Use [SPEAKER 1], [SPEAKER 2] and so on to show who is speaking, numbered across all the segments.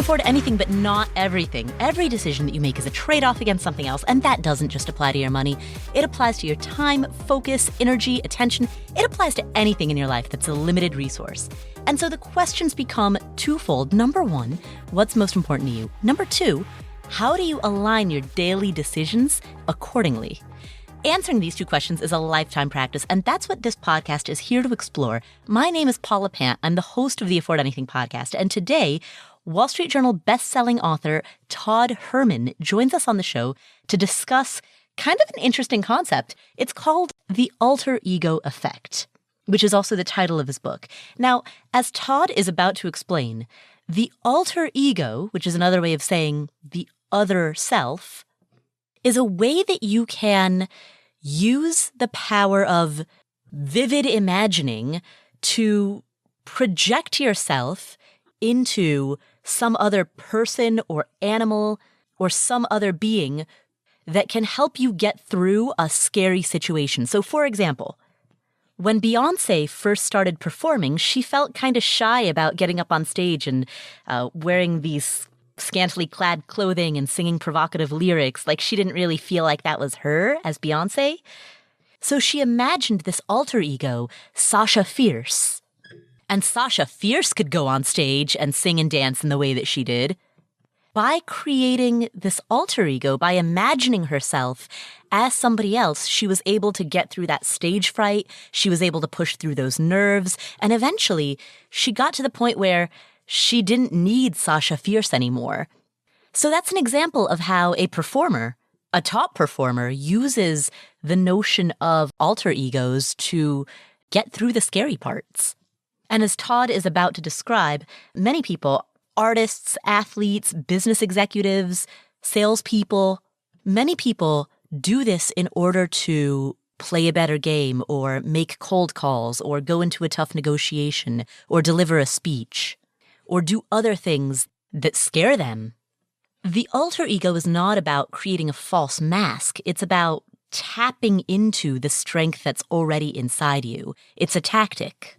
[SPEAKER 1] afford anything, but not everything. Every decision that you make is a trade-off against something else, and that doesn't just apply to your money. It applies to your time, focus, energy, attention. It applies to anything in your life that's a limited resource. And so the questions become twofold. Number one, what's most important to you? Number two, how do you align your daily decisions accordingly? Answering these two questions is a lifetime practice, and that's what this podcast is here to explore. My name is Paula Pant. I'm the host of the Afford Anything podcast, and today, Wall Street Journal best-selling author Todd Herman joins us on the show to discuss kind of an interesting concept. It's called the alter ego effect, which is also the title of his book. Now, as Todd is about to explain, the alter ego, which is another way of saying the other self, is a way that you can use the power of vivid imagining to project yourself into some other person or animal or some other being that can help you get through a scary situation. So, for example, when Beyonce first started performing, she felt kind of shy about getting up on stage and wearing these scantily clad clothing and singing provocative lyrics. Like, she didn't really feel like that was her as Beyonce. So she imagined this alter ego, Sasha Fierce. And Sasha Fierce could go on stage and sing and dance in the way that she did. By creating this alter ego, by imagining herself as somebody else, she was able to get through that stage fright. She was able to push through those nerves. And eventually, she got to the point where she didn't need Sasha Fierce anymore. So that's an example of how a performer, a top performer, uses the notion of alter egos to get through the scary parts. And as Todd is about to describe, many people, artists, athletes, business executives, salespeople, many people do this in order to play a better game or make cold calls or go into a tough negotiation or deliver a speech, or do other things that scare them. The alter ego is not about creating a false mask. It's about tapping into the strength that's already inside you. It's a tactic.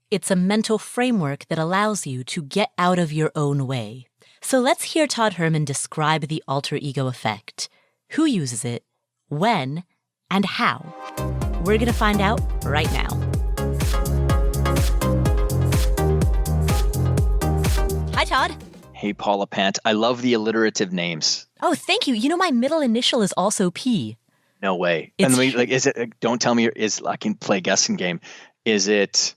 [SPEAKER 1] It's a mental framework that allows you to get out of your own way. So let's hear Todd Herman describe the alter ego effect. Who uses it, when, and how? We're going to find out right now. Hi, Todd.
[SPEAKER 2] Hey, Paula Pant. I love the alliterative names.
[SPEAKER 1] Oh, thank you. You know, my middle initial is also P.
[SPEAKER 2] No way. Is it? Don't tell me. I can play a guessing game. Is it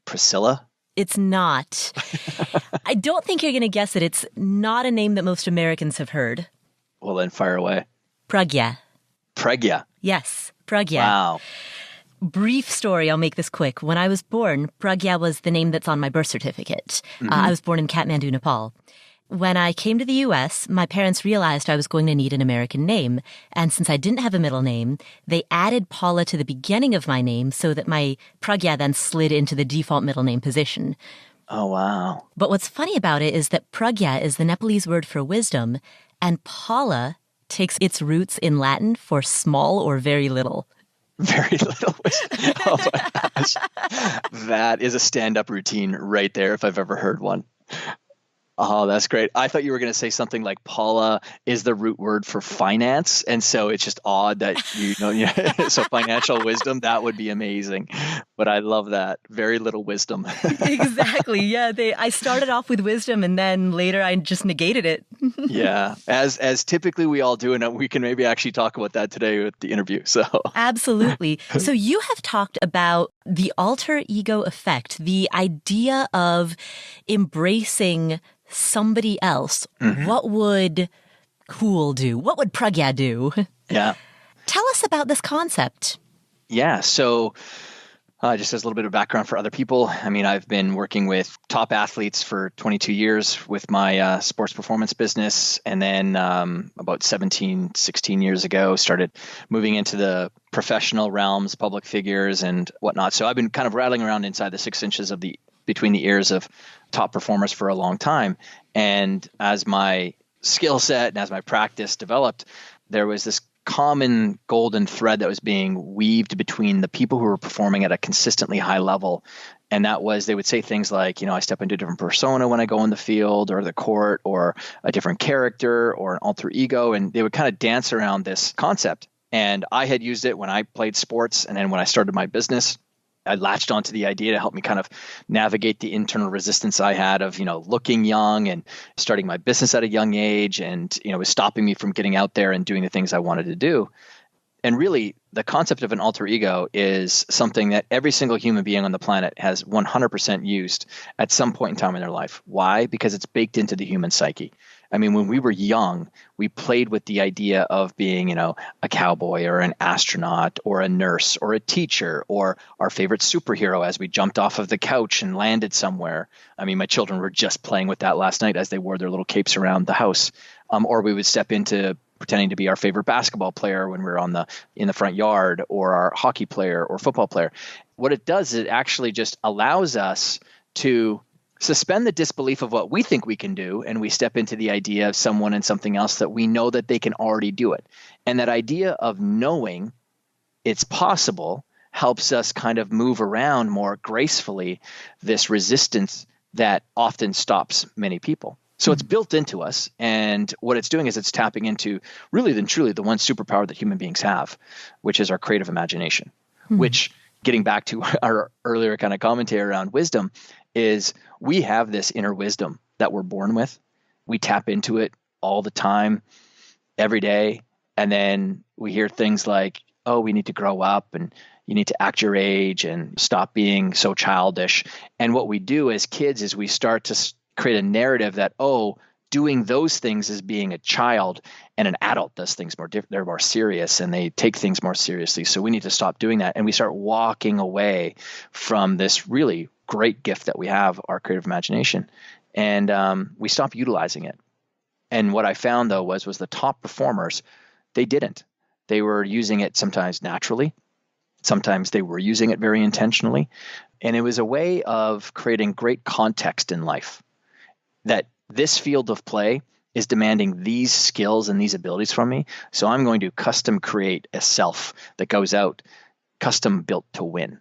[SPEAKER 2] Priscilla?
[SPEAKER 1] It's not. I don't think you're going to guess it. It's not a name that most Americans have heard.
[SPEAKER 2] Well, then fire away.
[SPEAKER 1] Pragya.
[SPEAKER 2] Pragya.
[SPEAKER 1] Yes, Pragya.
[SPEAKER 2] Wow.
[SPEAKER 1] Brief story, I'll make this quick. When I was born, Pragya was the name that's on my birth certificate.
[SPEAKER 2] Mm-hmm.
[SPEAKER 1] I was born in Kathmandu, Nepal. When I came to the U.S., my parents realized I was going to need an American name. And since I didn't have a middle name, they added Paula to the beginning of my name so that my Pragya then slid into the default middle name position.
[SPEAKER 2] Oh, wow.
[SPEAKER 1] But what's funny about it is that Pragya is the Nepalese word for wisdom, and Paula takes its roots in Latin for small or very little.
[SPEAKER 2] Very little wisdom. Oh, my gosh. That is a stand-up routine right there if I've ever heard one. Oh, that's great. I thought you were going to say something like Paula is the root word for finance. And so it's just odd that, so financial wisdom, that would be amazing. But I love that. Very little wisdom.
[SPEAKER 1] Exactly. Yeah. I started off with wisdom and then later I just negated it.
[SPEAKER 2] Yeah. As typically we all do. And we can maybe actually talk about that today with the interview. So
[SPEAKER 1] absolutely. So you have talked about the alter ego effect, the idea of embracing somebody else. Mm-hmm. What would cool do? What would Pragya do?
[SPEAKER 2] Yeah.
[SPEAKER 1] Tell us about this concept.
[SPEAKER 2] Yeah. So just as a little bit of background for other people, I mean, I've been working with top athletes for 22 years with my sports performance business. And then about 16 years ago, started moving into the professional realms, public figures and whatnot. So I've been kind of rattling around inside the 6 inches of between the ears of top performers for a long time. And as my skill set and as my practice developed, there was this common golden thread that was being weaved between the people who were performing at a consistently high level. And that was, they would say things like, I step into a different persona when I go in the field or the court, or a different character or an alter ego. And they would kind of dance around this concept. And I had used it when I played sports. And then when I started my business, I latched onto the idea to help me kind of navigate the internal resistance I had of, looking young and starting my business at a young age. And, it was stopping me from getting out there and doing the things I wanted to do. And really, the concept of an alter ego is something that every single human being on the planet has 100% used at some point in time in their life. Why? Because it's baked into the human psyche. I mean, when we were young, we played with the idea of being, a cowboy or an astronaut or a nurse or a teacher or our favorite superhero as we jumped off of the couch and landed somewhere. I mean, my children were just playing with that last night as they wore their little capes around the house. Or we would step into pretending to be our favorite basketball player when we were in the front yard, or our hockey player or football player. What it does is it actually just allows us to suspend the disbelief of what we think we can do, and we step into the idea of someone and something else that we know that they can already do it. And that idea of knowing it's possible helps us kind of move around more gracefully this resistance that often stops many people. So it's built into us, and what it's doing is it's tapping into really and truly the one superpower that human beings have, which is our creative imagination, which, getting back to our earlier kind of commentary around wisdom, is we have this inner wisdom that we're born with. We tap into it all the time, every day, and then we hear things like, oh, we need to grow up, and you need to act your age and stop being so childish. And what we do as kids is we start to create a narrative that, doing those things is being a child, and an adult does things more different. They're more serious and they take things more seriously. So we need to stop doing that. And we start walking away from this really great gift that we have, our creative imagination. And we stop utilizing it. And what I found, though, was the top performers, they didn't. They were using it sometimes naturally. Sometimes they were using it very intentionally. And it was a way of creating great context in life, that this field of play is demanding these skills and these abilities from me. So I'm going to custom create a self that goes out, custom built to win.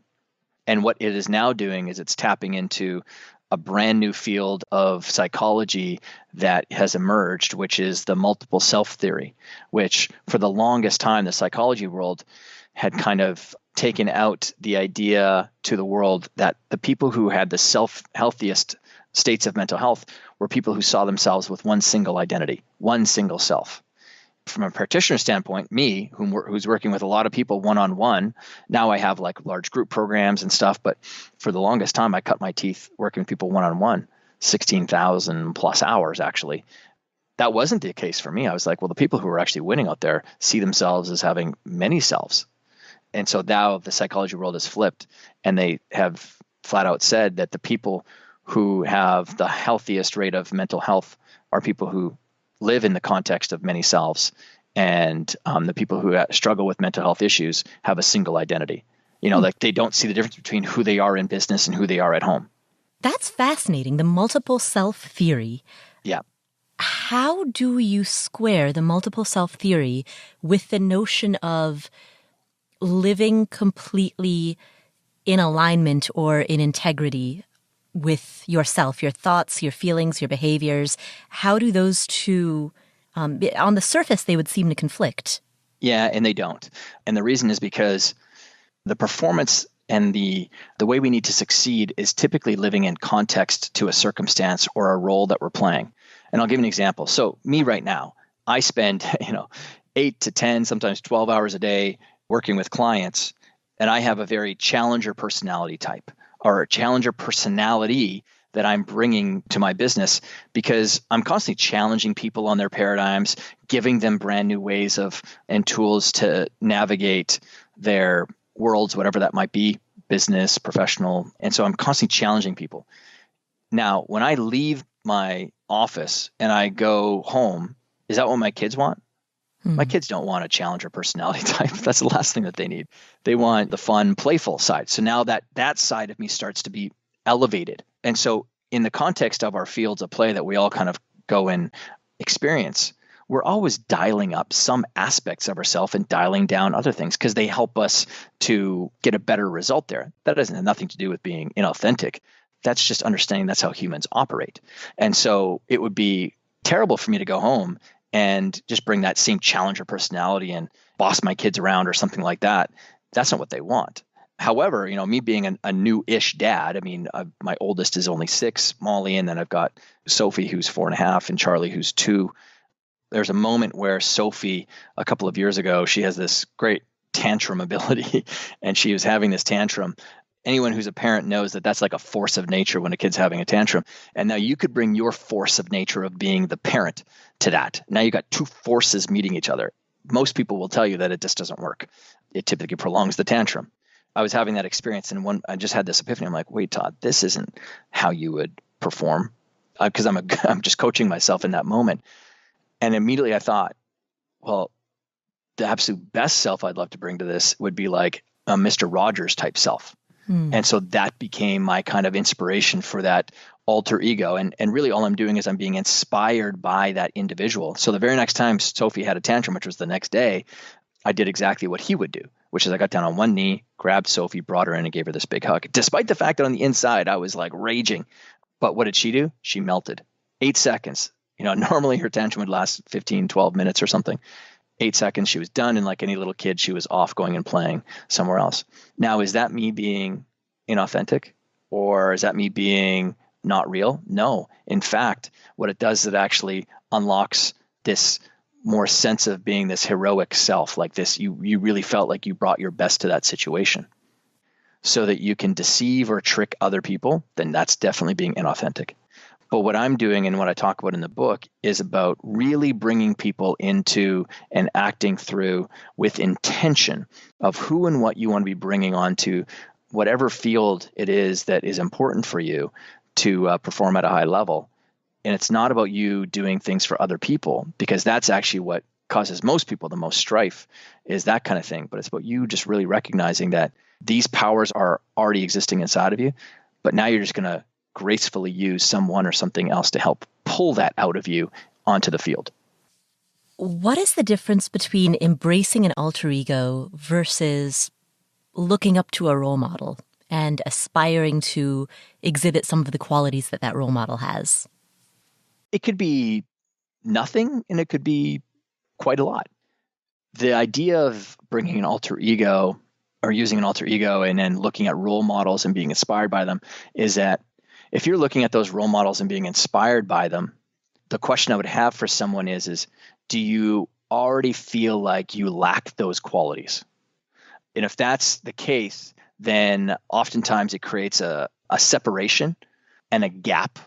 [SPEAKER 2] And what it is now doing is it's tapping into a brand new field of psychology that has emerged, which is the multiple self theory, which for the longest time, the psychology world had kind of taken out the idea to the world that the people who had the healthiest states of mental health were people who saw themselves with one single identity, one single self. From a practitioner standpoint, me, who's working with a lot of people one-on-one, now I have like large group programs and stuff, but for the longest time, I cut my teeth working with people one-on-one, 16,000 plus hours actually. That wasn't the case for me. I was like, well, the people who are actually winning out there see themselves as having many selves. And so now the psychology world has flipped, and they have flat out said that the people who have the healthiest rate of mental health are people who live in the context of many selves, and the people who struggle with mental health issues have a single identity. Like they don't see the difference between who they are in business and who they are at home.
[SPEAKER 1] That's fascinating. The multiple self theory.
[SPEAKER 2] Yeah.
[SPEAKER 1] How do you square the multiple self theory with the notion of living completely in alignment or in integrity with yourself, your thoughts, your feelings, your behaviors? How do those two, on the surface, they would seem to conflict?
[SPEAKER 2] Yeah, and they don't. And the reason is because the performance and the way we need to succeed is typically living in context to a circumstance or a role that we're playing. And I'll give you an example. So me right now, I spend 8 to 10, sometimes 12 hours a day working with clients, and I have a very challenger personality type, or a challenger personality that I'm bringing to my business, because I'm constantly challenging people on their paradigms, giving them brand new ways and tools to navigate their worlds, whatever that might be, business, professional. And so I'm constantly challenging people. Now, when I leave my office and I go home, is that what my kids want? My kids don't want a challenger personality type. That's the last thing that they need. They want the fun, playful side. So now that side of me starts to be elevated. And so in the context of our fields of play that we all kind of go and experience, we're always dialing up some aspects of ourselves and dialing down other things because they help us to get a better result there. That doesn't have nothing to do with being inauthentic. That's just understanding that's how humans operate. And so it would be terrible for me to go home and just bring that same challenger personality and boss my kids around or something like that. That's not what they want. However, me being a new-ish dad, I mean, my oldest is only 6, Molly, and then I've got Sophie, who's 4.5, and Charlie, who's 2. There's a moment where Sophie, a couple of years ago, she has this great tantrum ability, and she was having this tantrum. Anyone who's a parent knows that that's like a force of nature when a kid's having a tantrum. And now you could bring your force of nature of being the parent to that. Now you got two forces meeting each other. Most people will tell you that it just doesn't work. It typically prolongs the tantrum. I was having that experience, and I just had this epiphany. I'm like, wait, Todd, this isn't how you would perform, because I'm just coaching myself in that moment. And immediately I thought, well, the absolute best self I'd love to bring to this would be like a Mr. Rogers type self. And so that became my kind of inspiration for that alter ego. And really all I'm doing is I'm being inspired by that individual. So the very next time Sophie had a tantrum, which was the next day, I did exactly what he would do, which is I got down on one knee, grabbed Sophie, brought her in and gave her this big hug. Despite the fact that on the inside, I was like raging. But what did she do? She melted. 8 seconds. Normally her tantrum would last 15, 12 minutes or something. 8 seconds, she was done. And like any little kid, she was off going and playing somewhere else. Now, is that me being inauthentic, or is that me being not real? No. In fact, what it does is it actually unlocks this more sense of being this heroic self, like this. You really felt like you brought your best to that situation so that you can deceive or trick other people. Then that's definitely being inauthentic. But what I'm doing and what I talk about in the book is about really bringing people into and acting through with intention of who and what you want to be bringing onto whatever field it is that is important for you to perform at a high level. And it's not about you doing things for other people, because that's actually what causes most people the most strife, is that kind of thing. But it's about you just really recognizing that these powers are already existing inside of you, but now you're just going to gracefully use someone or something else to help pull that out of you onto the field.
[SPEAKER 1] What is the difference between embracing an alter ego versus looking up to a role model and aspiring to exhibit some of the qualities that role model has?
[SPEAKER 2] It could be nothing, and it could be quite a lot. The idea of bringing an alter ego or using an alter ego and then looking at role models and being inspired by them is that if you're looking at those role models and being inspired by them, the question I would have for someone is do you already feel like you lack those qualities? And if that's the case, then oftentimes it creates a separation and a gap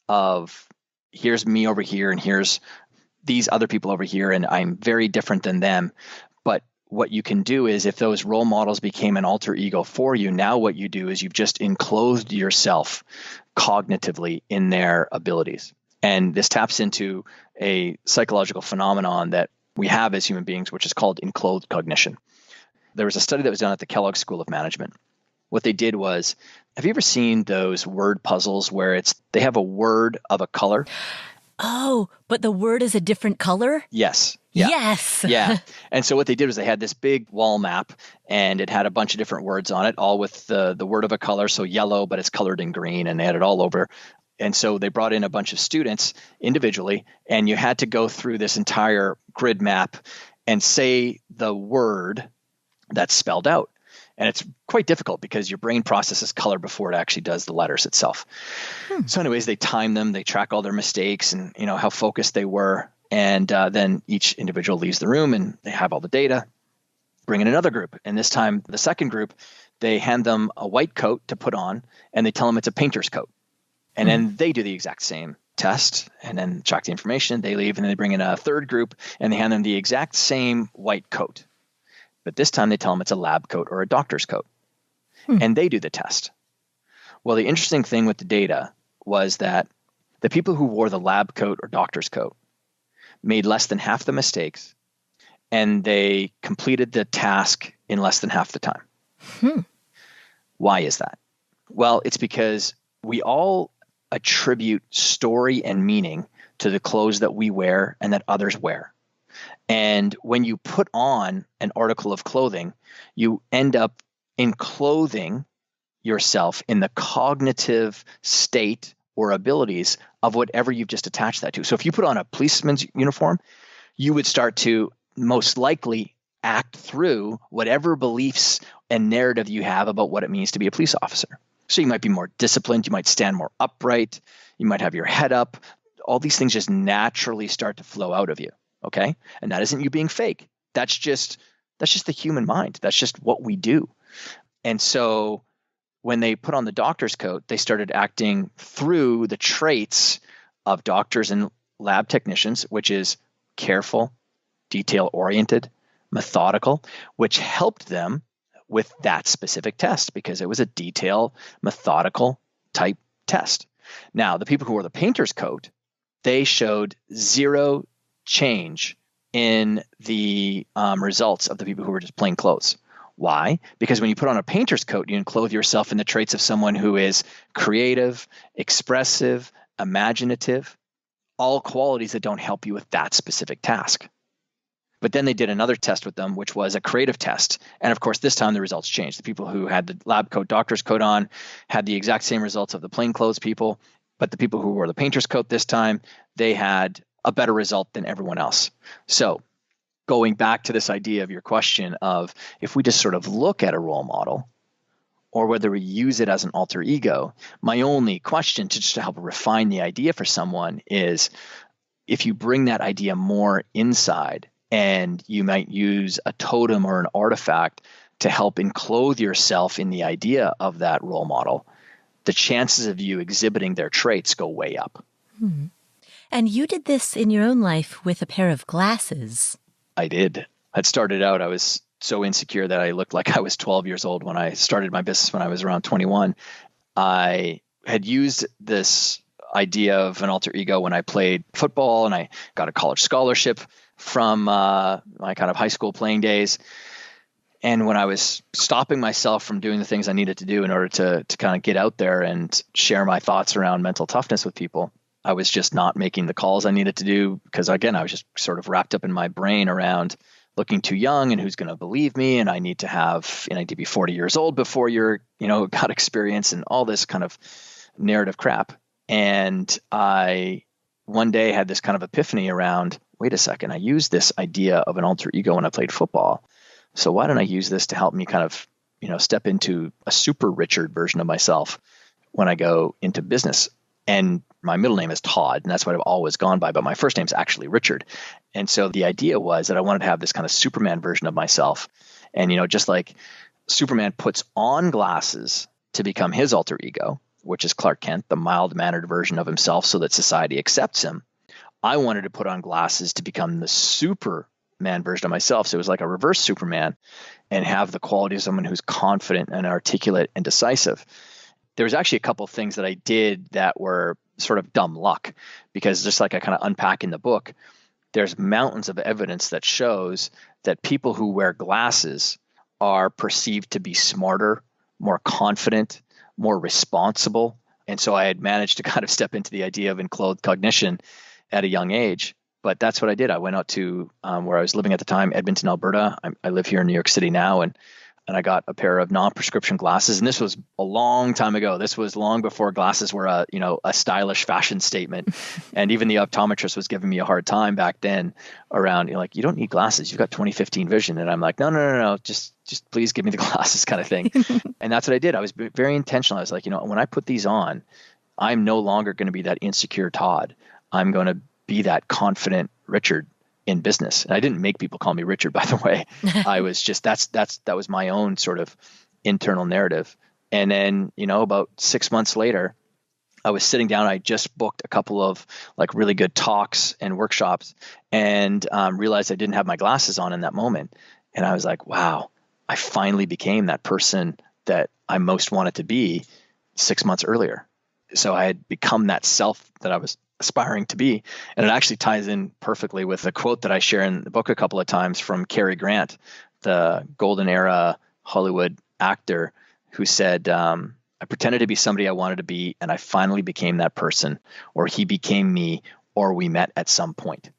[SPEAKER 2] of here's me over here and here's these other people over here, and I'm very different than them. But what you can do is if those role models became an alter ego for you, now what you do is you've just enclosed yourself cognitively in their abilities. And this taps into a psychological phenomenon that we have as human beings, which is called enclothed cognition. There was a study that was done at the Kellogg School of Management. What they did was, have you ever seen those word puzzles where they have a word of a color?
[SPEAKER 1] Oh, but the word is a different color?
[SPEAKER 2] Yes. Yeah.
[SPEAKER 1] Yes.
[SPEAKER 2] Yeah. And so what they did was they had this big wall map, and it had a bunch of different words on it, all with the word of a color. So yellow, but it's colored in green, and they had it all over. And so they brought in a bunch of students individually, and you had to go through this entire grid map and say the word that's spelled out. And it's quite difficult because your brain processes color before it actually does the letters itself. So anyways, they time them, they track all their mistakes and how focused they were. And then each individual leaves the room and they have all the data, bring in another group. And this time, the second group, they hand them a white coat to put on and they tell them it's a painter's coat. And then they do the exact same test and then track the information. They leave and then they bring in a third group and they hand them the exact same white coat. But this time they tell them it's a lab coat or a doctor's coat. And they do the test. Well, the interesting thing with the data was that the people who wore the lab coat or doctor's coat made less than half the mistakes, and they completed the task in less than half the time. Why is that? Well, it's because we all attribute story and meaning to the clothes that we wear and that others wear. And when you put on an article of clothing, you end up enclothing yourself in the cognitive state or abilities of whatever you've just attached that to. So if you put on a policeman's uniform, you would start to most likely act through whatever beliefs and narrative you have about what it means to be a police officer. So you might be more disciplined, you might stand more upright, you might have your head up. All these things just naturally start to flow out of you, okay? And that isn't you being fake. That's just the human mind. That's just what we do. And so when they put on the doctor's coat, they started acting through the traits of doctors and lab technicians, which is careful, detail-oriented, methodical, which helped them with that specific test because it was a detailed, methodical type test. Now, the people who wore the painter's coat, they showed zero change in the results of the people who were just plain clothes. Why? Because when you put on a painter's coat, you enclothe yourself in the traits of someone who is creative, expressive, imaginative, all qualities that don't help you with that specific task. But then they did another test with them, which was a creative test. And of course, this time the results changed. The people who had the lab coat, doctor's coat on had the exact same results of the plainclothes people. But the people who wore the painter's coat this time, they had a better result than everyone else. So going back to this idea of your question of if we just sort of look at a role model or whether we use it as an alter ego, my only question to just to help refine the idea for someone is if you bring that idea more inside and you might use a totem or an artifact to help enclothe yourself in the idea of that role model, the chances of you exhibiting their traits go way up.
[SPEAKER 1] Hmm. And you did this in your own life with a pair of glasses.
[SPEAKER 2] I did. I'd started out, I was so insecure that I looked like I was 12 years old when I started my business when I was around 21. I had used this idea of an alter ego when I played football and I got a college scholarship from my kind of high school playing days. And when I was stopping myself from doing the things I needed to do in order to kind of get out there and share my thoughts around mental toughness with people, I was just not making the calls I needed to do because, again, I was just sort of wrapped up in my brain around looking too young and who's going to believe me. And I need to be 40 years old before you're, got experience and all this kind of narrative crap. And I one day had this kind of epiphany around, wait a second, I used this idea of an alter ego when I played football. So why don't I use this to help me kind of, step into a super Richard version of myself when I go into business? And my middle name is Todd, and that's what I've always gone by, but my first name is actually Richard. And so the idea was that I wanted to have this kind of Superman version of myself. And, just like Superman puts on glasses to become his alter ego, which is Clark Kent, the mild-mannered version of himself so that society accepts him, I wanted to put on glasses to become the Superman version of myself. So it was like a reverse Superman and have the quality of someone who's confident and articulate and decisive. There was actually a couple of things that I did that were sort of dumb luck because just like I kind of unpack in the book, there's mountains of evidence that shows that people who wear glasses are perceived to be smarter, more confident, more responsible. And so I had managed to kind of step into the idea of enclothed cognition at a young age. But that's what I did. I went out to where I was living at the time, Edmonton, Alberta. I live here in New York City now, and I got a pair of non-prescription glasses. And this was a long time ago. This was long before glasses were a stylish fashion statement. And even the optometrist was giving me a hard time back then around, you don't need glasses. You've got 20/15 vision. And I'm like, no. Just please give me the glasses kind of thing. And that's what I did. I was very intentional. I was like, when I put these on, I'm no longer going to be that insecure Todd. I'm going to be that confident Richard in business. And I didn't make people call me Richard, by the way. I was just, that was my own sort of internal narrative. And then, about 6 months later, I was sitting down. I just booked a couple of really good talks and workshops and realized I didn't have my glasses on in that moment. And I was like, wow, I finally became that person that I most wanted to be 6 months earlier. So I had become that self that I was aspiring to be. And it actually ties in perfectly with a quote that I share in the book a couple of times from Cary Grant, the golden era Hollywood actor, who said, I pretended to be somebody I wanted to be, and I finally became that person, or he became me or we met at some point.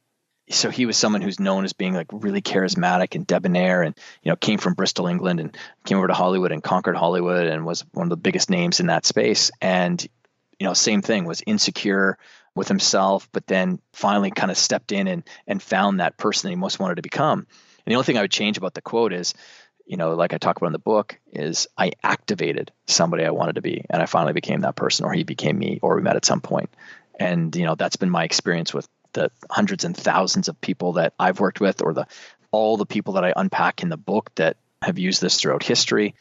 [SPEAKER 2] So he was someone who's known as being like really charismatic and debonair, and came from Bristol, England, and came over to Hollywood and conquered Hollywood and was one of the biggest names in that space. And same thing, was insecure with himself, but then finally kind of stepped in and found that person that he most wanted to become. And the only thing I would change about the quote is, like I talk about in the book, is I activated somebody I wanted to be, and I finally became that person, or he became me, or we met at some point. And that's been my experience with the hundreds and thousands of people that I've worked with, or all the people that I unpack in the book that have used this throughout history.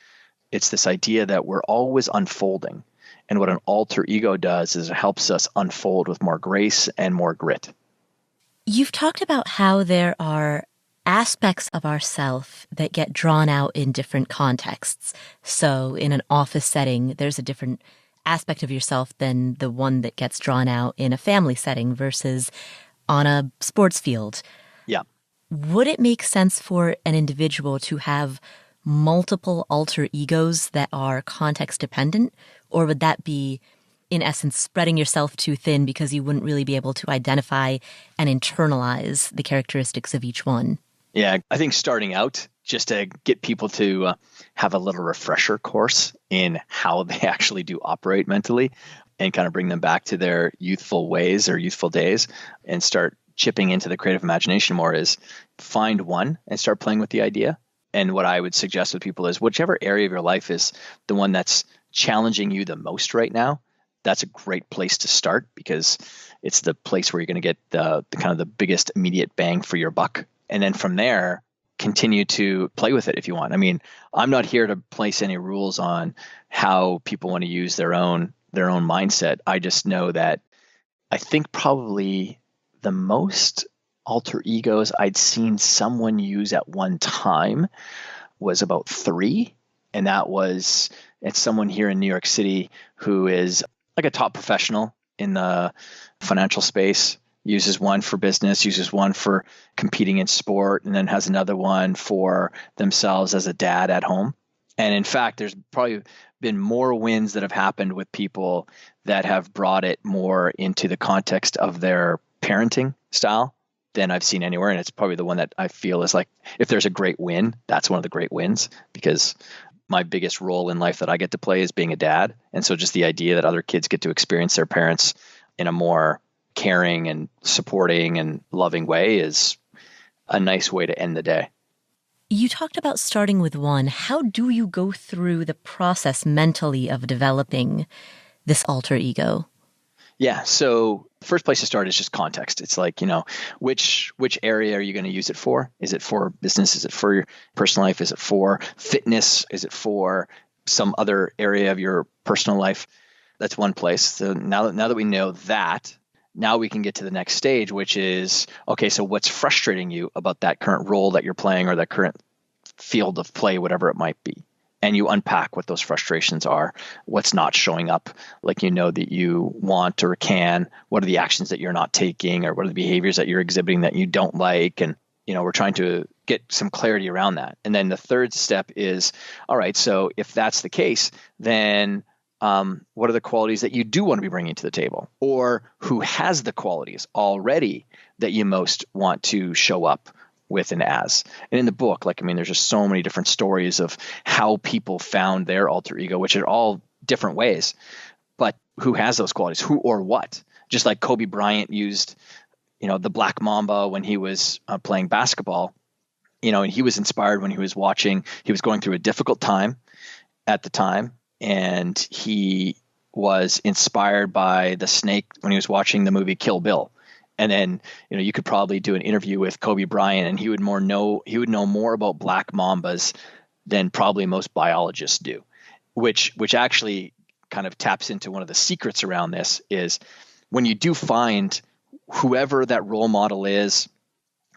[SPEAKER 2] It's this idea that we're always unfolding. And what an alter ego does is it helps us unfold with more grace and more grit.
[SPEAKER 1] You've talked about how there are aspects of ourself that get drawn out in different contexts. So in an office setting, there's a different aspect of yourself than the one that gets drawn out in a family setting versus on a sports field.
[SPEAKER 2] Yeah.
[SPEAKER 1] Would it make sense for an individual to have multiple alter egos that are context dependent? Or would that be, in essence, spreading yourself too thin because you wouldn't really be able to identify and internalize the characteristics of each one?
[SPEAKER 2] Yeah, I think starting out, just to get people to have a little refresher course in how they actually do operate mentally, and kind of bring them back to their youthful ways or youthful days, and start chipping into the creative imagination more, is find one and start playing with the idea. And what I would suggest with people is whichever area of your life is the one that's challenging you the most right now, that's a great place to start, because it's the place where you're going to get the kind of the biggest immediate bang for your buck. And then from there, continue to play with it if you want. I mean, I'm not here to place any rules on how people want to use their own mindset. I just know that I think probably the most alter egos I'd seen someone use at one time was about 3. And that was, it's someone here in New York City who is like a top professional in the financial space, uses one for business, uses one for competing in sport, and then has another one for themselves as a dad at home. And in fact, there's probably been more wins that have happened with people that have brought it more into the context of their parenting style than I've seen anywhere. And it's probably the one that I feel is like, if there's a great win, that's one of the great wins, because my biggest role in life that I get to play is being a dad. And so just the idea that other kids get to experience their parents in a more caring and supporting and loving way is a nice way to end the day.
[SPEAKER 1] You talked about starting with one. How do you go through the process mentally of developing this alter ego?
[SPEAKER 2] Yeah. So the first place to start is just context. It's like, which area are you going to use it for? Is it for business? Is it for your personal life? Is it for fitness? Is it for some other area of your personal life? That's one place. So now that we know that, now we can get to the next stage, which is, okay, so what's frustrating you about that current role that you're playing, or that current field of play, whatever it might be? And you unpack what those frustrations are, what's not showing up like that you want or can, what are the actions that you're not taking, or what are the behaviors that you're exhibiting that you don't like. And, we're trying to get some clarity around that. And then the third step is, all right, so if that's the case, then what are the qualities that you do want to be bringing to the table, or who has the qualities already that you most want to show up with and as? And in the book, there's just so many different stories of how people found their alter ego, which are all different ways, but who has those qualities, who or what? Just like Kobe Bryant used, the Black Mamba when he was playing basketball, and he was inspired when he was going through a difficult time at the time. And he was inspired by the snake when he was watching the movie Kill Bill. And then, you could probably do an interview with Kobe Bryant, and he would know more about black mambas than probably most biologists do, which actually kind of taps into one of the secrets around this, is when you do find whoever that role model is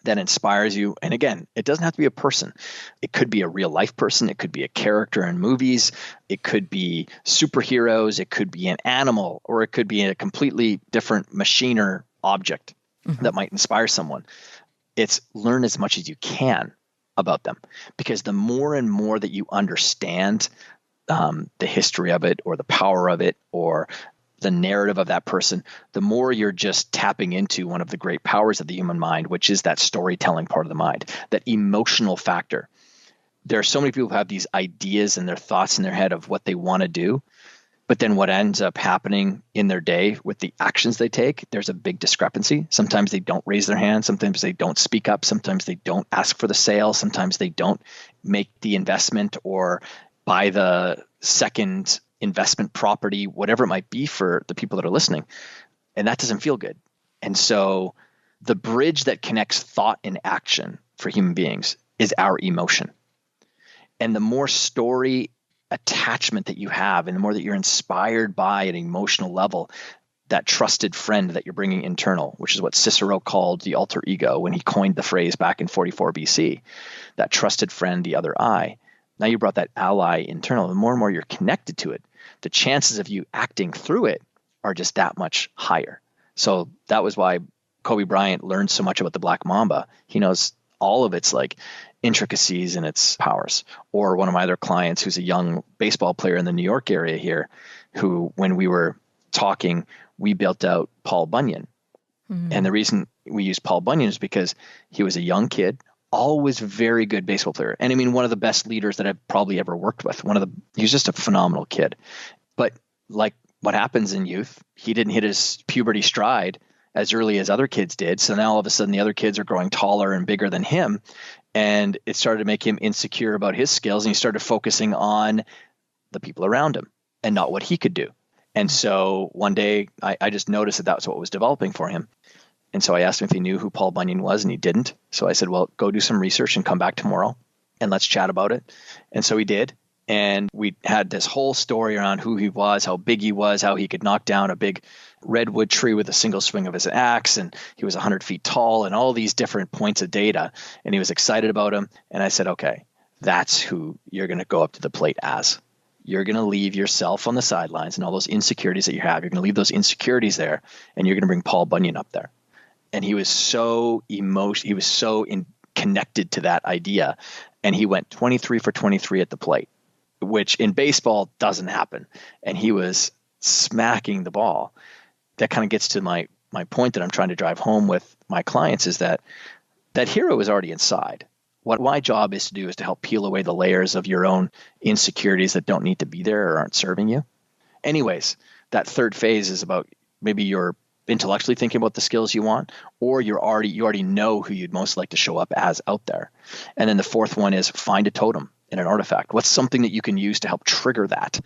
[SPEAKER 2] that inspires you. And again, it doesn't have to be a person. It could be a real life person. It could be a character in movies. It could be superheroes. It could be an animal, or it could be a completely different machine or object that might inspire someone. It's learn as much as you can about them, because the more and more that you understand the history of it, or the power of it, or the narrative of that person, the more you're just tapping into one of the great powers of the human mind, which is that storytelling part of the mind, that emotional factor. There are so many people who have these ideas and their thoughts in their head of what they want to do, but then what ends up happening in their day with the actions they take, there's a big discrepancy. Sometimes they don't raise their hand. Sometimes they don't speak up. Sometimes they don't ask for the sale. Sometimes they don't make the investment or buy the second investment property, whatever it might be for the people that are listening. And that doesn't feel good. And so the bridge that connects thought and action for human beings is our emotion. And the more story attachment that you have, and the more that you're inspired by an emotional level, that trusted friend that you're bringing internal, which is what Cicero called the alter ego when he coined the phrase back in 44 BC, that trusted friend, the other I. Now you brought that ally internal. The more and more you're connected to it, the chances of you acting through it are just that much higher. So that was why Kobe Bryant learned so much about the Black Mamba. He knows all of its like intricacies and its powers. Or one of my other clients who's a young baseball player in the New York area here, who when we were talking, we built out Paul Bunyan. Mm-hmm. And the reason we used Paul Bunyan is because he was a young kid, always very good baseball player. And I mean, one of the best leaders that I've probably ever worked with. He was just a phenomenal kid. But like what happens in youth, he didn't hit his puberty stride as early as other kids did. So now all of a sudden the other kids are growing taller and bigger than him. And it started to make him insecure about his skills. And he started focusing on the people around him and not what he could do. And so one day I just noticed that that's what was developing for him. And so I asked him if he knew who Paul Bunyan was, and he didn't. So I said, well, go do some research and come back tomorrow and let's chat about it. And so he did. And we had this whole story around who he was, how big he was, how he could knock down a big redwood tree with a single swing of his axe. And he was 100 feet tall and all these different points of data. And he was excited about him. And I said, okay, that's who you're going to go up to the plate as. You're going to leave yourself on the sidelines and all those insecurities that you have. You're going to leave those insecurities there, and you're going to bring Paul Bunyan up there. And he was so connected to that idea. And he went 23 for 23 at the plate, which in baseball doesn't happen. And he was smacking the ball. That kind of gets to my point that I'm trying to drive home with my clients, is that hero is already inside. What my job is to do is to help peel away the layers of your own insecurities that don't need to be there or aren't serving you. Anyways, that third phase is about maybe you're intellectually thinking about the skills you want, or you already know who you'd most like to show up as out there. And then the fourth one is find a totem and an artifact. What's something that you can use to help trigger that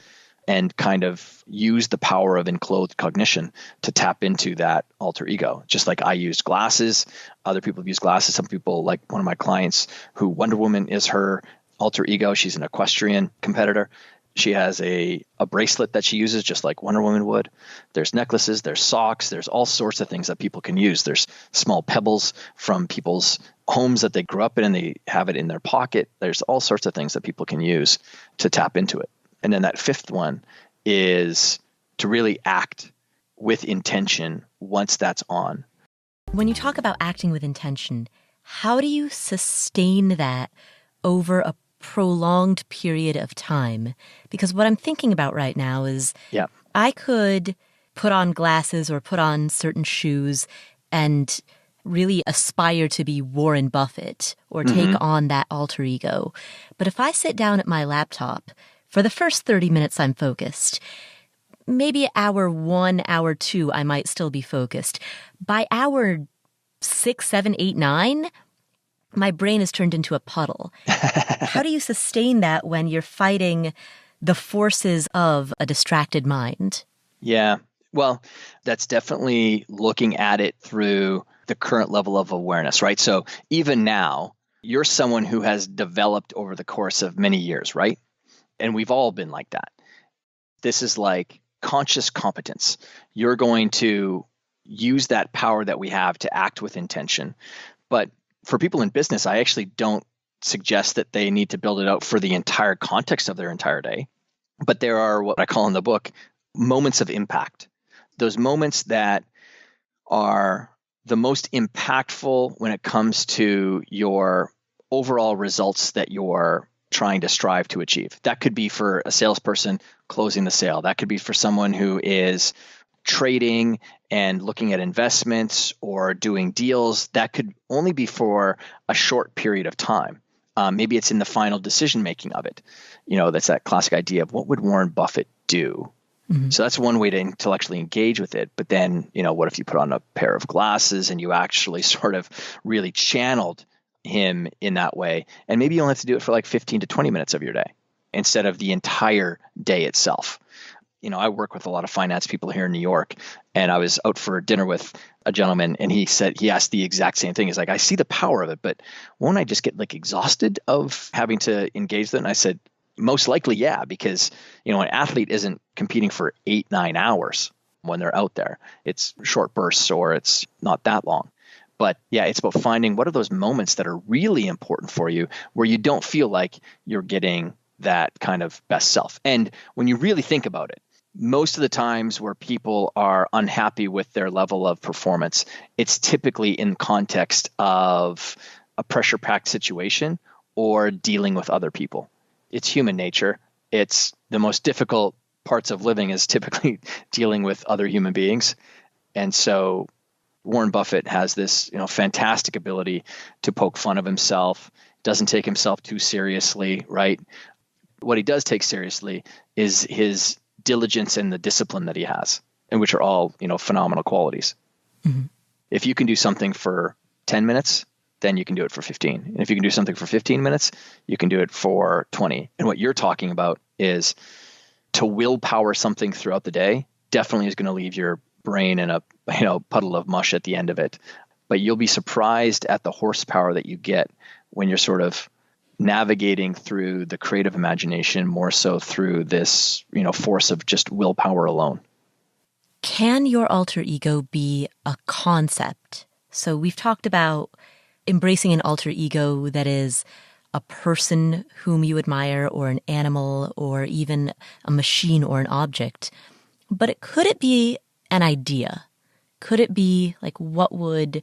[SPEAKER 2] and kind of use the power of enclothed cognition to tap into that alter ego? Just like I used glasses, other people have used glasses. Some people, like one of my clients who Wonder Woman is her alter ego. She's an equestrian competitor. She has a bracelet that she uses just like Wonder Woman would. There's necklaces, there's socks, there's all sorts of things that people can use. There's small pebbles from people's homes that they grew up in and they have it in their pocket. There's all sorts of things that people can use to tap into it. And then that fifth one is to really act with intention once that's on.
[SPEAKER 1] When you talk about acting with intention, how do you sustain that over a prolonged period of time? Because what I'm thinking about right now is I could put on glasses or put on certain shoes and really aspire to be Warren Buffett or take on that alter ego. But if I sit down at my laptop, for the first 30 minutes I'm focused. Maybe hour 1, hour 2, I might still be focused. By hour 6, 7, 8, 9, my brain is turned into a puddle. How do you sustain that when you're fighting the forces of a distracted mind?
[SPEAKER 2] Yeah, well, that's definitely looking at it through the current level of awareness, right? So even now, you're someone who has developed over the course of many years, right? And we've all been like that. This is like conscious competence. You're going to use that power that we have to act with intention. But for people in business, I actually don't suggest that they need to build it out for the entire context of their entire day. But there are what I call in the book moments of impact. Those moments that are the most impactful when it comes to your overall results that you're trying to strive to achieve. That could be for a salesperson closing the sale. That could be for someone who is trading and looking at investments or doing deals, that could only be for a short period of time. Maybe it's in the final decision making of it. That's that classic idea of what would Warren Buffett do? Mm-hmm. So that's one way to intellectually engage with it. But then, what if you put on a pair of glasses and you actually sort of really channeled him in that way? And maybe you only have to do it for like 15 to 20 minutes of your day instead of the entire day itself. I work with a lot of finance people here in New York, and I was out for dinner with a gentleman, and he asked the exact same thing. He's like, I see the power of it, but won't I just get like exhausted of having to engage them? And I said, most likely, yeah, because, an athlete isn't competing for 8-9 hours when they're out there. It's short bursts or it's not that long. But yeah, it's about finding what are those moments that are really important for you where you don't feel like you're getting that kind of best self. And when you really think about it, most of the times where people are unhappy with their level of performance, it's typically in context of a pressure-packed situation or dealing with other people. It's human nature. It's the most difficult parts of living is typically dealing with other human beings. And so Warren Buffett has this, fantastic ability to poke fun of himself, doesn't take himself too seriously, right? What he does take seriously is his diligence and the discipline that he has, and which are all, phenomenal qualities. Mm-hmm. If you can do something for 10 minutes, then you can do it for 15. And if you can do something for 15 minutes, you can do it for 20. And what you're talking about is to willpower something throughout the day definitely is going to leave your brain in a, puddle of mush at the end of it. But you'll be surprised at the horsepower that you get when you're sort of navigating through the creative imagination more so through this, force of just willpower alone.
[SPEAKER 1] Can your alter ego be a concept? So we've talked about embracing an alter ego that is a person whom you admire or an animal or even a machine or an object. But could it be an idea? Could it be like what would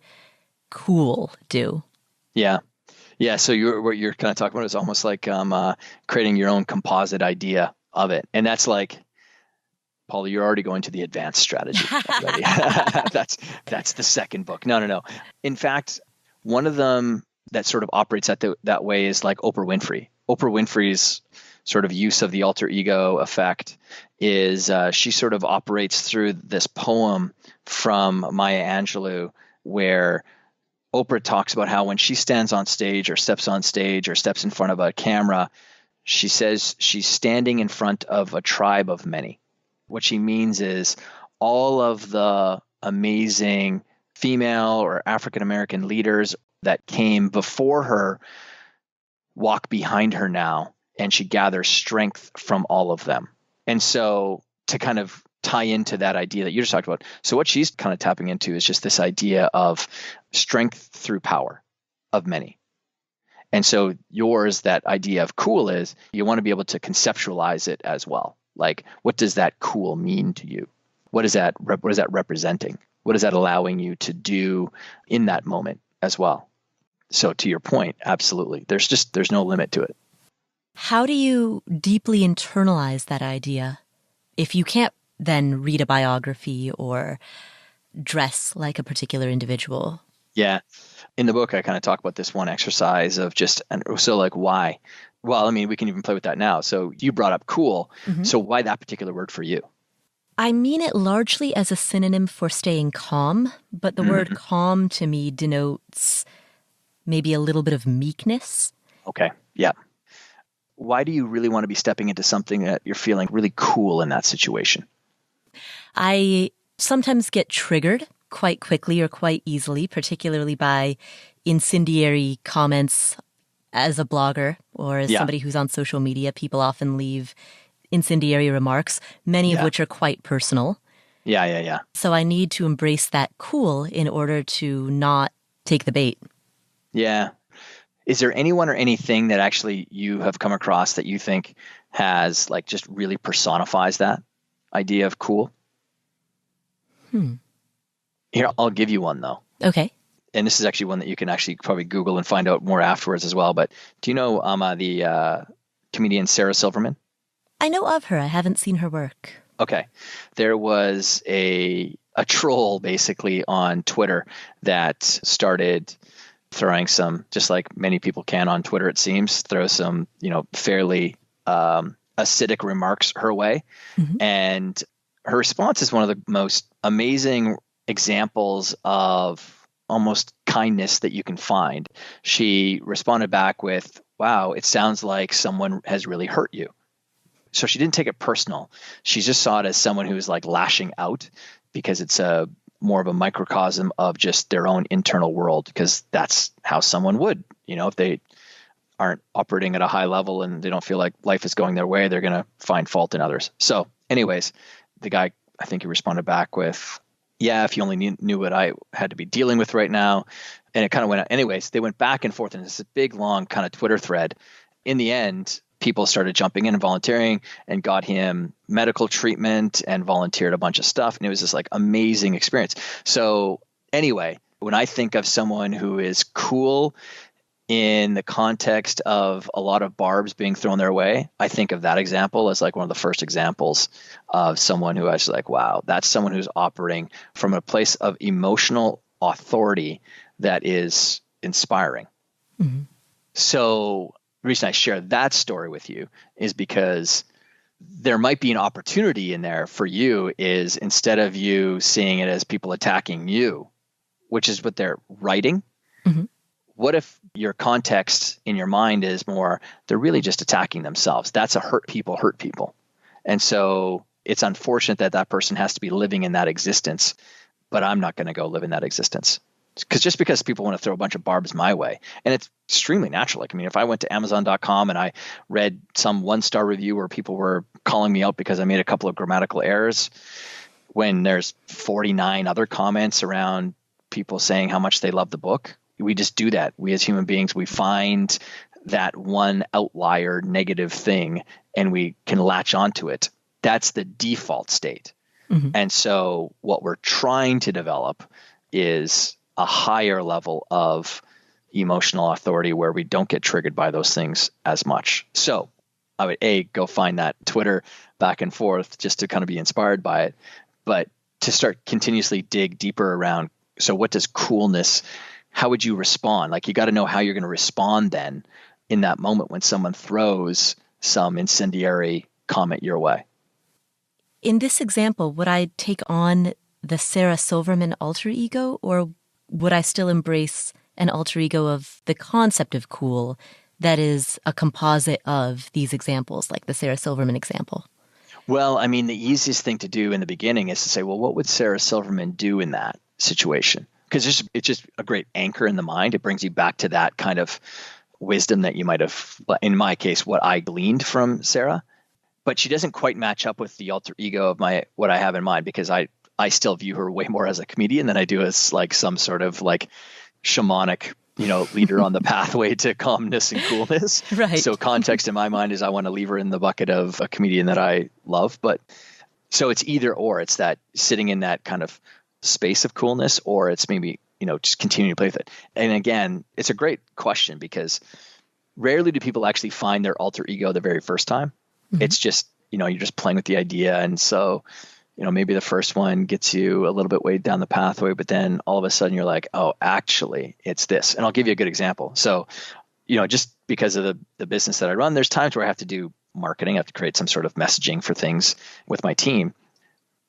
[SPEAKER 1] cool do?
[SPEAKER 2] Yeah. Yeah, so what you're kind of talking about is almost like creating your own composite idea of it. And that's like, Paul, you're already going to the advanced strategy already. That's the second book. No. In fact, one of them that sort of operates that way is like Oprah Winfrey. Oprah Winfrey's sort of use of the alter ego effect is she sort of operates through this poem from Maya Angelou where Oprah talks about how when she stands on stage or steps in front of a camera, she says she's standing in front of a tribe of many. What she means is all of the amazing female or African-American leaders that came before her walk behind her now, and she gathers strength from all of them. And so to kind of tie into that idea that you just talked about. So what she's kind of tapping into is just this idea of strength through power of many. And so yours, that idea of cool is you want to be able to conceptualize it as well. Like, what does that cool mean to you? What is that representing? What is that allowing you to do in that moment as well? So to your point, absolutely. There's no limit to it.
[SPEAKER 1] How do you deeply internalize that idea if you can't then read a biography or dress like a particular individual?
[SPEAKER 2] Yeah. In the book, I kind of talk about this one exercise of just, and so like, why? Well, I mean, we can even play with that now. So you brought up cool. Mm-hmm. So why that particular word for you?
[SPEAKER 1] I mean it largely as a synonym for staying calm, but the word calm to me denotes maybe a little bit of meekness.
[SPEAKER 2] Okay. Yeah. Why do you really want to be stepping into something that you're feeling really cool in that situation?
[SPEAKER 1] I sometimes get triggered quite quickly or quite easily, particularly by incendiary comments as a blogger or as somebody who's on social media. People often leave incendiary remarks, many of which are quite personal.
[SPEAKER 2] Yeah.
[SPEAKER 1] So I need to embrace that cool in order to not take the bait.
[SPEAKER 2] Yeah. Is there anyone or anything that actually you have come across that you think has like just really personifies that idea of cool? Here, I'll give you one though.
[SPEAKER 1] Okay.
[SPEAKER 2] And this is actually one that you can actually probably Google and find out more afterwards as well. But do you know the comedian Sarah Silverman?
[SPEAKER 1] I know of her. I haven't seen her work.
[SPEAKER 2] Okay. There was a troll basically on Twitter that started throwing some, just like many people can on Twitter, it seems, throw some, fairly acidic remarks her way.
[SPEAKER 1] Mm-hmm.
[SPEAKER 2] And her response is one of the most amazing examples of almost kindness that you can find. She responded back with, "Wow, it sounds like someone has really hurt you." So she didn't take it personal. She just saw it as someone who was like lashing out because it's more of a microcosm of just their own internal world, because that's how someone would, if they aren't operating at a high level and they don't feel like life is going their way, they're going to find fault in others. So anyways, the guy, I think he responded back with, "Yeah, if you only knew what I had to be dealing with right now." And it kind of went, anyways, they went back and forth, and it's a big, long kind of Twitter thread. In the end, people started jumping in and volunteering and got him medical treatment and volunteered a bunch of stuff. And it was this like amazing experience. So anyway, when I think of someone who is cool in the context of a lot of barbs being thrown their way, I think of that example as like one of the first examples of someone who I was like, wow, that's someone who's operating from a place of emotional authority that is inspiring.
[SPEAKER 1] Mm-hmm.
[SPEAKER 2] So the reason I share that story with you is because there might be an opportunity in there for you, is instead of you seeing it as people attacking you, which is what they're writing,
[SPEAKER 1] mm-hmm.
[SPEAKER 2] what if your context in your mind is more, they're really just attacking themselves? That's a hurt people. And so it's unfortunate that that person has to be living in that existence, but I'm not going to go live in that existence. Because just because people want to throw a bunch of barbs my way, and it's extremely natural. Like, I mean, if I went to Amazon.com and I read some 1-star review where people were calling me out because I made a couple of grammatical errors, when there's 49 other comments around people saying how much they love the book, we just do that. We as human beings, we find that one outlier negative thing and we can latch onto it. That's the default state.
[SPEAKER 1] Mm-hmm.
[SPEAKER 2] And so what we're trying to develop is a higher level of emotional authority where we don't get triggered by those things as much. So I would go find that Twitter back and forth just to kind of be inspired by it, but to start continuously dig deeper around. So what does coolness, how would you respond? Like, you got to know how you're going to respond then in that moment when someone throws some incendiary comment your way.
[SPEAKER 1] In this example, would I take on the Sarah Silverman alter ego, or would I still embrace an alter ego of the concept of cool that is a composite of these examples, like the Sarah Silverman example?
[SPEAKER 2] Well, I mean, the easiest thing to do in the beginning is to say, well, what would Sarah Silverman do in that situation? Because it's just a great anchor in the mind. It brings you back to that kind of wisdom that you might have, in my case, what I gleaned from Sarah. But she doesn't quite match up with the alter ego of what I have in mind, because I still view her way more as a comedian than I do as like some sort of like shamanic, leader on the pathway to calmness and coolness.
[SPEAKER 1] Right.
[SPEAKER 2] So context in my mind is I want to leave her in the bucket of a comedian that I love. But so it's either or. It's that sitting in that kind of space of coolness, or it's maybe, just continuing to play with it. And again, it's a great question, because rarely do people actually find their alter ego the very first time. Mm-hmm. It's just, you're just playing with the idea. And so, maybe the first one gets you a little bit way down the pathway, but then all of a sudden you're like, oh, actually it's this. And I'll give you a good example. So, just because of the business that I run, there's times where I have to do marketing. I have to create some sort of messaging for things with my team.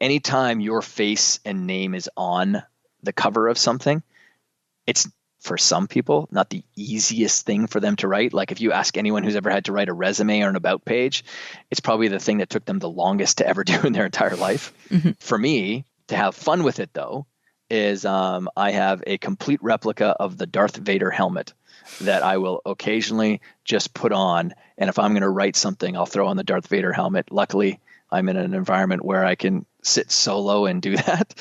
[SPEAKER 2] Anytime your face and name is on the cover of something, it's, for some people, not the easiest thing for them to write. Like, if you ask anyone who's ever had to write a resume or an about page, it's probably the thing that took them the longest to ever do in their entire life. Mm-hmm. For me, to have fun with it, though, is I have a complete replica of the Darth Vader helmet that I will occasionally just put on. And if I'm going to write something, I'll throw on the Darth Vader helmet. Luckily, I'm in an environment where I can sit solo and do that.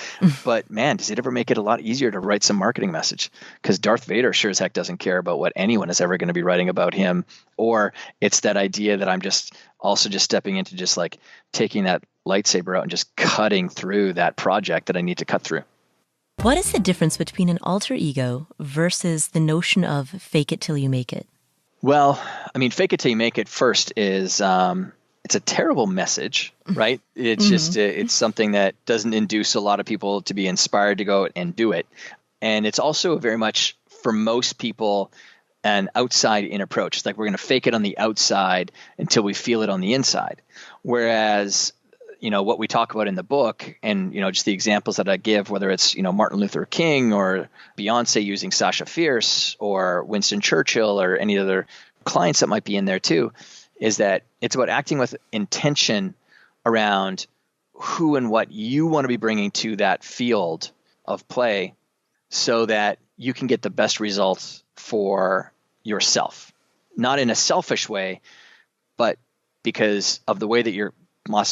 [SPEAKER 2] But man, does it ever make it a lot easier to write some marketing message? Because Darth Vader sure as heck doesn't care about what anyone is ever going to be writing about him. Or it's that idea that I'm just stepping into just like taking that lightsaber out and just cutting through that project that I need to cut through.
[SPEAKER 1] What is the difference between an alter ego versus the notion of fake it till you make it?
[SPEAKER 2] Well, I mean, fake it till you make it first is, it's a terrible message, right? It's just, it's something that doesn't induce a lot of people to be inspired to go and do it. And it's also very much, for most people, an outside in approach. It's like we're going to fake it on the outside until we feel it on the inside. Whereas, what we talk about in the book and, just the examples that I give, whether it's, Martin Luther King or Beyonce using Sasha Fierce or Winston Churchill or any other clients that might be in there too, is that it's about acting with intention around who and what you want to be bringing to that field of play so that you can get the best results for yourself. Not in a selfish way, but because of the way that you're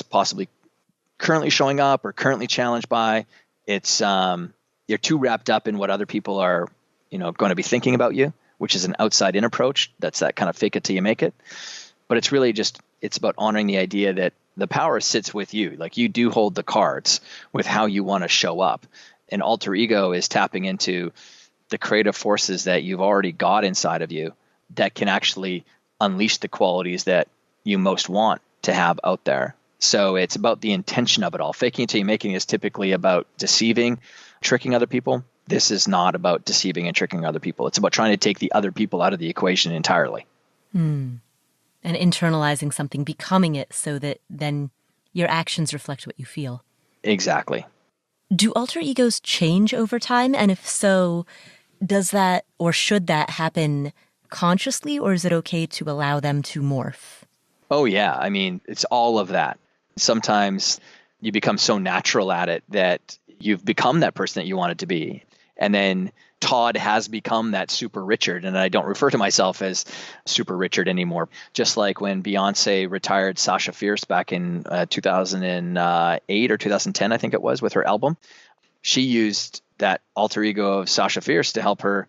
[SPEAKER 2] possibly currently showing up or currently challenged by. It's you're too wrapped up in what other people are, going to be thinking about you, which is an outside in approach. That's that kind of fake it till you make it. But it's really just, it's about honoring the idea that the power sits with you. Like, you do hold the cards with how you want to show up. And alter ego is tapping into the creative forces that you've already got inside of you that can actually unleash the qualities that you most want to have out there. So it's about the intention of it all. Faking it till you making is typically about deceiving, tricking other people. This is not about deceiving and tricking other people. It's about trying to take the other people out of the equation entirely.
[SPEAKER 1] And internalizing something, becoming it, so that then your actions reflect what you feel.
[SPEAKER 2] Exactly.
[SPEAKER 1] Do alter egos change over time? And if so, does that or should that happen consciously, or is it okay to allow them to morph?
[SPEAKER 2] Oh, yeah. I mean, it's all of that. Sometimes you become so natural at it that you've become that person that you wanted to be. And then Todd has become that super Richard. And I don't refer to myself as super Richard anymore. Just like when Beyonce retired Sasha Fierce back in 2008 or 2010, I think it was, with her album. She used that alter ego of Sasha Fierce to help her.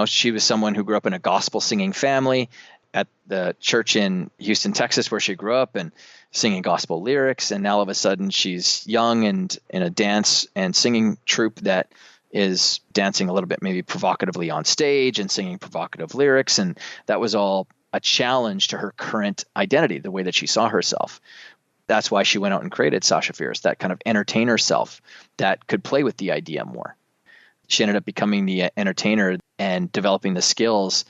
[SPEAKER 2] She was someone who grew up in a gospel singing family at the church in Houston, Texas, where she grew up, and singing gospel lyrics. And now all of a sudden she's young and in a dance and singing troupe that is dancing a little bit maybe provocatively on stage and singing provocative lyrics. And that was all a challenge to her current identity, the way that she saw herself. That's why she went out and created Sasha Fierce, that kind of entertainer self that could play with the idea more. She ended up becoming the entertainer and developing the skills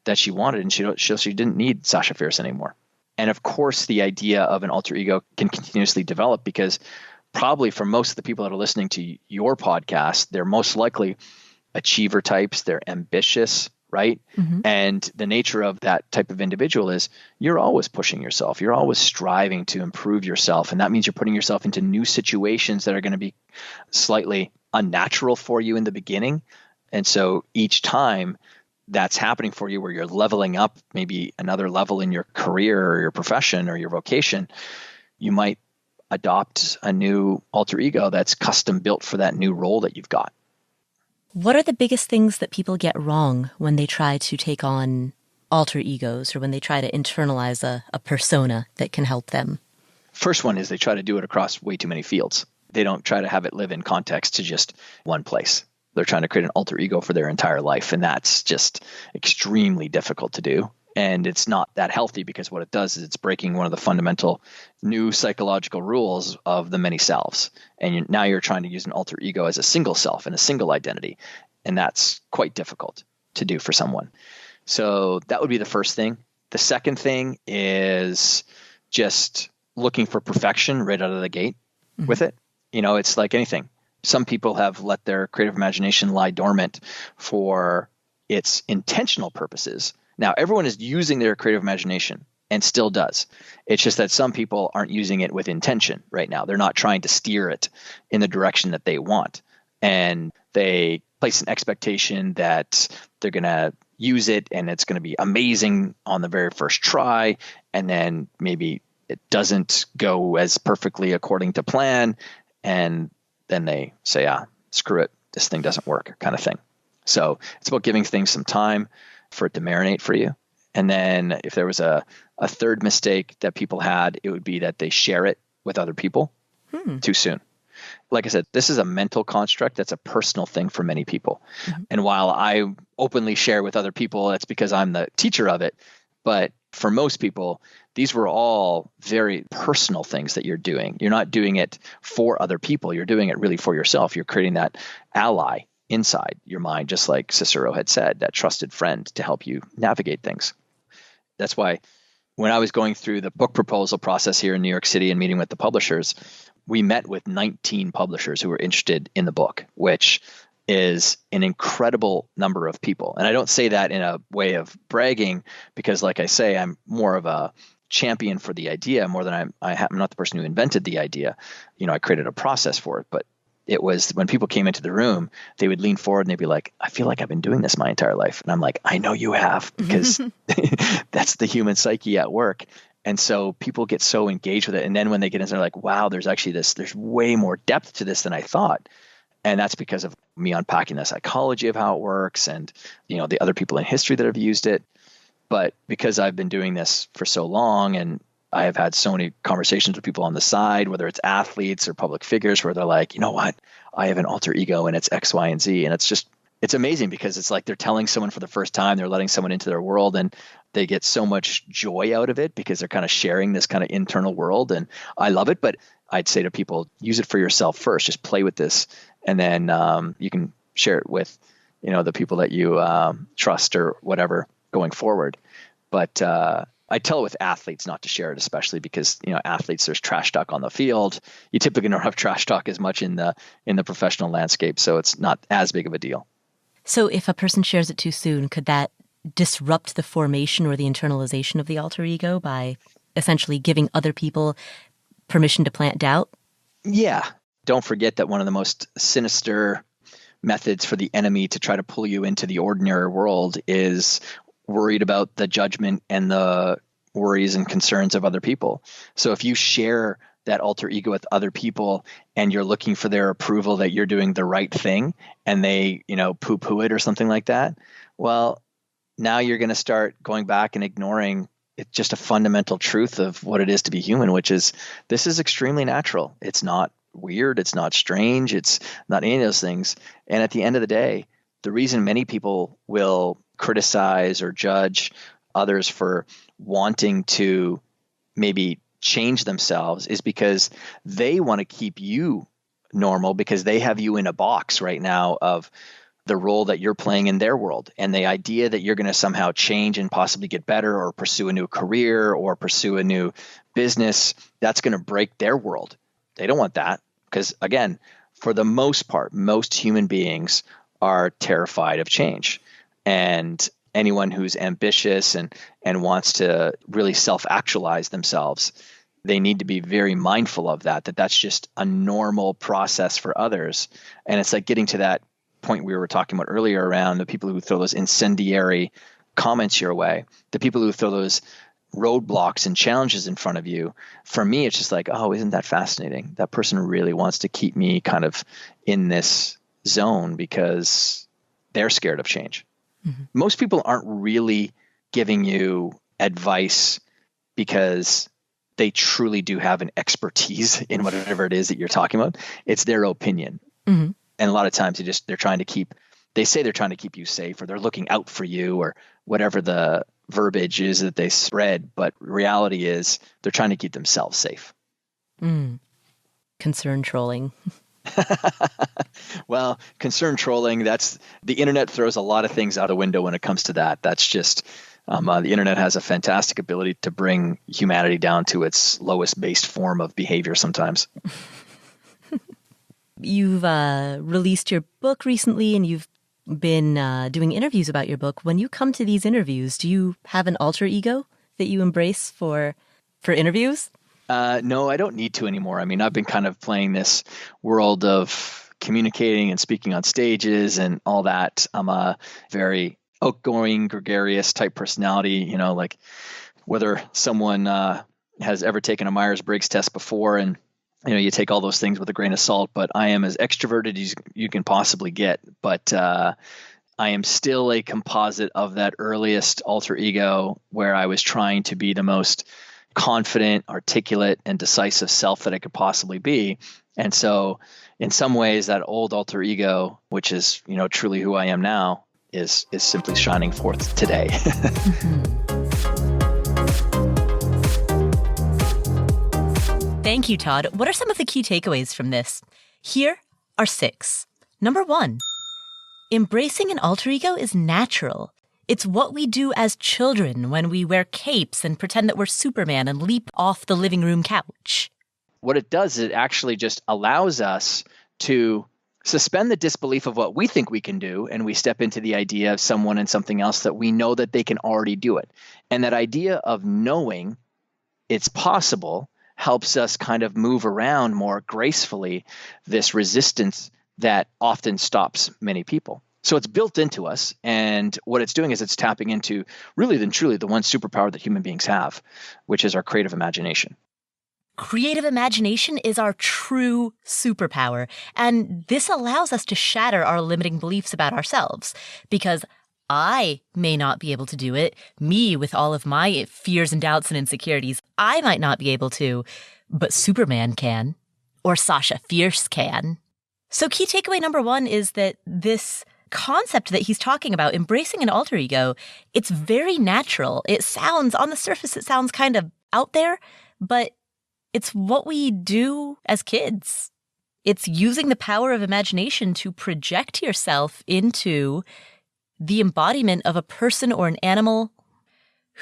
[SPEAKER 2] that she wanted, and she didn't need Sasha Fierce anymore. And of course, the idea of an alter ego can continuously develop, because probably for most of the people that are listening to your podcast, they're most likely achiever types. They're ambitious, right? Mm-hmm. And the nature of that type of individual is you're always pushing yourself. You're always striving to improve yourself. And that means you're putting yourself into new situations that are going to be slightly unnatural for you in the beginning. And so each time that's happening for you, where you're leveling up maybe another level in your career or your profession or your vocation, you might adopt a new alter ego that's custom built for that new role that you've got.
[SPEAKER 1] What are the biggest things that people get wrong when they try to take on alter egos, or when they try to internalize a persona that can help them?
[SPEAKER 2] First one is they try to do it across way too many fields. They don't try to have it live in context to just one place. They're trying to create an alter ego for their entire life, and that's just extremely difficult to do. And it's not that healthy, because what it does is it's breaking one of the fundamental new psychological rules of the many selves. And now you're trying to use an alter ego as a single self and a single identity. And that's quite difficult to do for someone. So that would be the first thing. The second thing is just looking for perfection right out of the gate with it. It's like anything. Some people have let their creative imagination lie dormant for its intentional purposes. Now, everyone is using their creative imagination and still does. It's just that some people aren't using it with intention right now. They're not trying to steer it in the direction that they want. And they place an expectation that they're going to use it and it's going to be amazing on the very first try. And then maybe it doesn't go as perfectly according to plan. And then they say, screw it, this thing doesn't work, kind of thing. So it's about giving things some time for it to marinate for you. And then if there was a third mistake that people had, it would be that they share it with other people too soon. Like I said, this is a mental construct that's a personal thing for many people. Mm-hmm. And while I openly share with other people, that's because I'm the teacher of it. But for most people, these were all very personal things that you're doing. You're not doing it for other people. You're doing it really for yourself. You're creating that ally inside your mind, just like Cicero had said, that trusted friend to help you navigate things. That's why when I was going through the book proposal process here in New York City and meeting with the publishers, we met with 19 publishers who were interested in the book, which is an incredible number of people. And I don't say that in a way of bragging because, like I say, I'm more of a champion for the idea more than I'm not the person who invented the idea. I created a process for it, but it was when people came into the room, they would lean forward and they'd be like, I feel like I've been doing this my entire life. And I'm like, I know you have, because that's the human psyche at work. And so people get so engaged with it. And then when they get in, they're like, wow, there's way more depth to this than I thought. And that's because of me unpacking the psychology of how it works and, the other people in history that have used it. But because I've been doing this for so long and I have had so many conversations with people on the side, whether it's athletes or public figures, where they're like, you know what, I have an alter ego and it's X, Y, and Z. And it's amazing because it's like they're telling someone for the first time, they're letting someone into their world and they get so much joy out of it because they're kind of sharing this kind of internal world. And I love it. But I'd say to people, use it for yourself first, just play with this. And then you can share it with, the people that you trust or whatever going forward. But I tell it with athletes not to share it, especially because, athletes, there's trash talk on the field. You typically don't have trash talk as much in the professional landscape. So it's not as big of a deal.
[SPEAKER 1] So if a person shares it too soon, could that disrupt the formation or the internalization of the alter ego by essentially giving other people permission to plant doubt?
[SPEAKER 2] Yeah. Don't forget that one of the most sinister methods for the enemy to try to pull you into the ordinary world is worried about the judgment and the worries and concerns of other people. So if you share that alter ego with other people and you're looking for their approval that you're doing the right thing and they, poo-poo it or something like that, well, now you're going to start going back and ignoring it's just a fundamental truth of what it is to be human, which is this is extremely natural. It's not weird. It's not strange. It's not any of those things. And at the end of the day, the reason many people will criticize or judge others for wanting to maybe change themselves is because they want to keep you normal because they have you in a box right now of the role that you're playing in their world. And the idea that you're going to somehow change and possibly get better or pursue a new career or pursue a new business, that's going to break their world. They don't want that because, again, for the most part, most human beings are terrified of change. And anyone who's ambitious and wants to really self-actualize themselves, they need to be very mindful of that's just a normal process for others. And it's like getting to that point we were talking about earlier around the people who throw those incendiary comments your way, the people who throw those roadblocks and challenges in front of you. For me, it's just like, oh, isn't that fascinating? That person really wants to keep me kind of in this zone because they're scared of change. Mm-hmm. Most people aren't really giving you advice because they truly do have an expertise in whatever it is that you're talking about. It's their opinion. Mm-hmm. And a lot of times they're trying to keep you safe, or they're looking out for you, or whatever the verbiage is that they spread. But reality is they're trying to keep themselves safe.
[SPEAKER 1] Concern trolling.
[SPEAKER 2] Well, concern trolling, the internet throws a lot of things out the window when it comes to that. That's just, the internet has a fantastic ability to bring humanity down to its lowest based form of behavior sometimes.
[SPEAKER 1] You've released your book recently and you've been doing interviews about your book. When you come to these interviews, do you have an alter ego that you embrace for interviews?
[SPEAKER 2] No, I don't need to anymore. I mean, I've been kind of playing this world of communicating and speaking on stages and all that. I'm a very outgoing, gregarious type personality, like whether someone has ever taken a Myers-Briggs test before and you take all those things with a grain of salt, but I am as extroverted as you can possibly get. But I am still a composite of that earliest alter ego where I was trying to be the most confident, articulate, and decisive self that I could possibly be. And so in some ways, that old alter ego, which is, truly who I am now, is simply shining forth today.
[SPEAKER 1] Thank you, Todd. What are some of the key takeaways from this? Here are 6. Number 1, embracing an alter ego is natural. It's what we do as children when we wear capes and pretend that we're Superman and leap off the living room couch.
[SPEAKER 2] What it does is it actually just allows us to suspend the disbelief of what we think we can do, and we step into the idea of someone and something else that we know that they can already do it. And that idea of knowing it's possible helps us kind of move around more gracefully this resistance that often stops many people. So it's built into us, and what it's doing is it's tapping into really and truly the one superpower that human beings have, which is our creative imagination.
[SPEAKER 1] Creative imagination is our true superpower, and this allows us to shatter our limiting beliefs about ourselves, because I may not be able to do it. Me, with all of my fears and doubts and insecurities, I might not be able to, but Superman can, or Sasha Fierce can. So key takeaway number 1 is that this concept that he's talking about, embracing an alter ego, it's very natural. It sounds, on the surface, it sounds kind of out there, but it's what we do as kids. It's using the power of imagination to project yourself into the embodiment of a person or an animal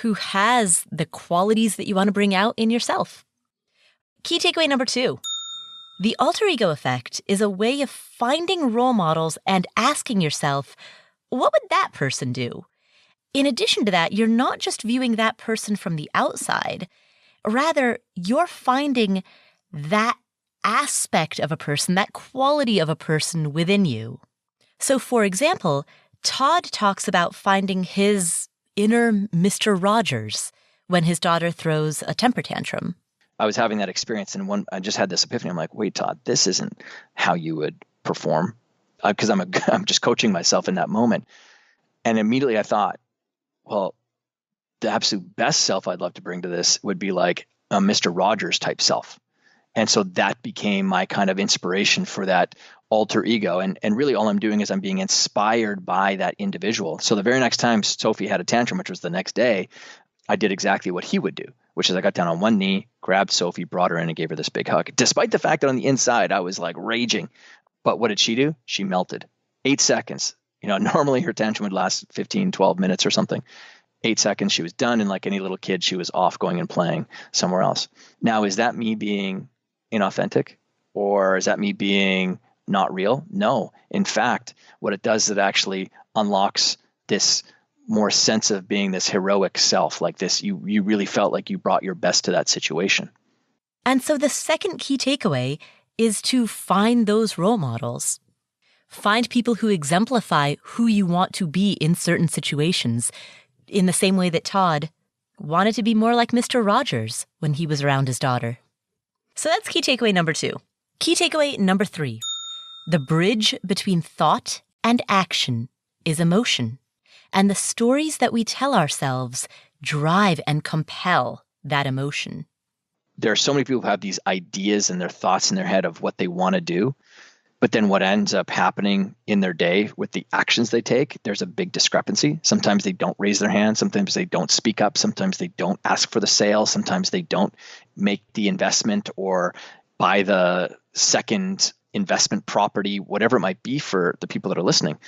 [SPEAKER 1] who has the qualities that you want to bring out in yourself. Key takeaway number 2. The alter ego effect is a way of finding role models and asking yourself, what would that person do? In addition to that, you're not just viewing that person from the outside. Rather, you're finding that aspect of a person, that quality of a person within you. So, for example, Todd talks about finding his inner Mr. Rogers when his daughter throws a temper tantrum.
[SPEAKER 2] I was having that experience, and I just had this epiphany. I'm like, wait, Todd, this isn't how you would perform, because I'm just coaching myself in that moment. And immediately I thought, well, the absolute best self I'd love to bring to this would be like a Mr. Rogers type self. And so that became my kind of inspiration for that alter ego. And really all I'm doing is I'm being inspired by that individual. So the very next time Sophie had a tantrum, which was the next day, I did exactly what he would do, which is I got down on one knee, grabbed Sophie, brought her in, and gave her this big hug. Despite the fact that on the inside I was like raging. But what did she do? She melted. 8 seconds. Normally her tantrum would last 15, 12 minutes or something. 8 seconds, she was done. And like any little kid, she was off going and playing somewhere else. Now, is that me being inauthentic? Or is that me being not real? No. In fact, what it does is it actually unlocks this more sense of being this heroic self, like this. You really felt like you brought your best to that situation.
[SPEAKER 1] And so the second key takeaway is to find those role models. Find people who exemplify who you want to be in certain situations, in the same way that Todd wanted to be more like Mr. Rogers when he was around his daughter. So that's key takeaway number 2. Key takeaway number 3. The bridge between thought and action is emotion. And the stories that we tell ourselves drive and compel that emotion.
[SPEAKER 2] There are so many people who have these ideas and their thoughts in their head of what they want to do. But then what ends up happening in their day with the actions they take, there's a big discrepancy. Sometimes they don't raise their hand. Sometimes they don't speak up. Sometimes they don't ask for the sale. Sometimes they don't make the investment or buy the second investment property, whatever it might be for the people that are listening.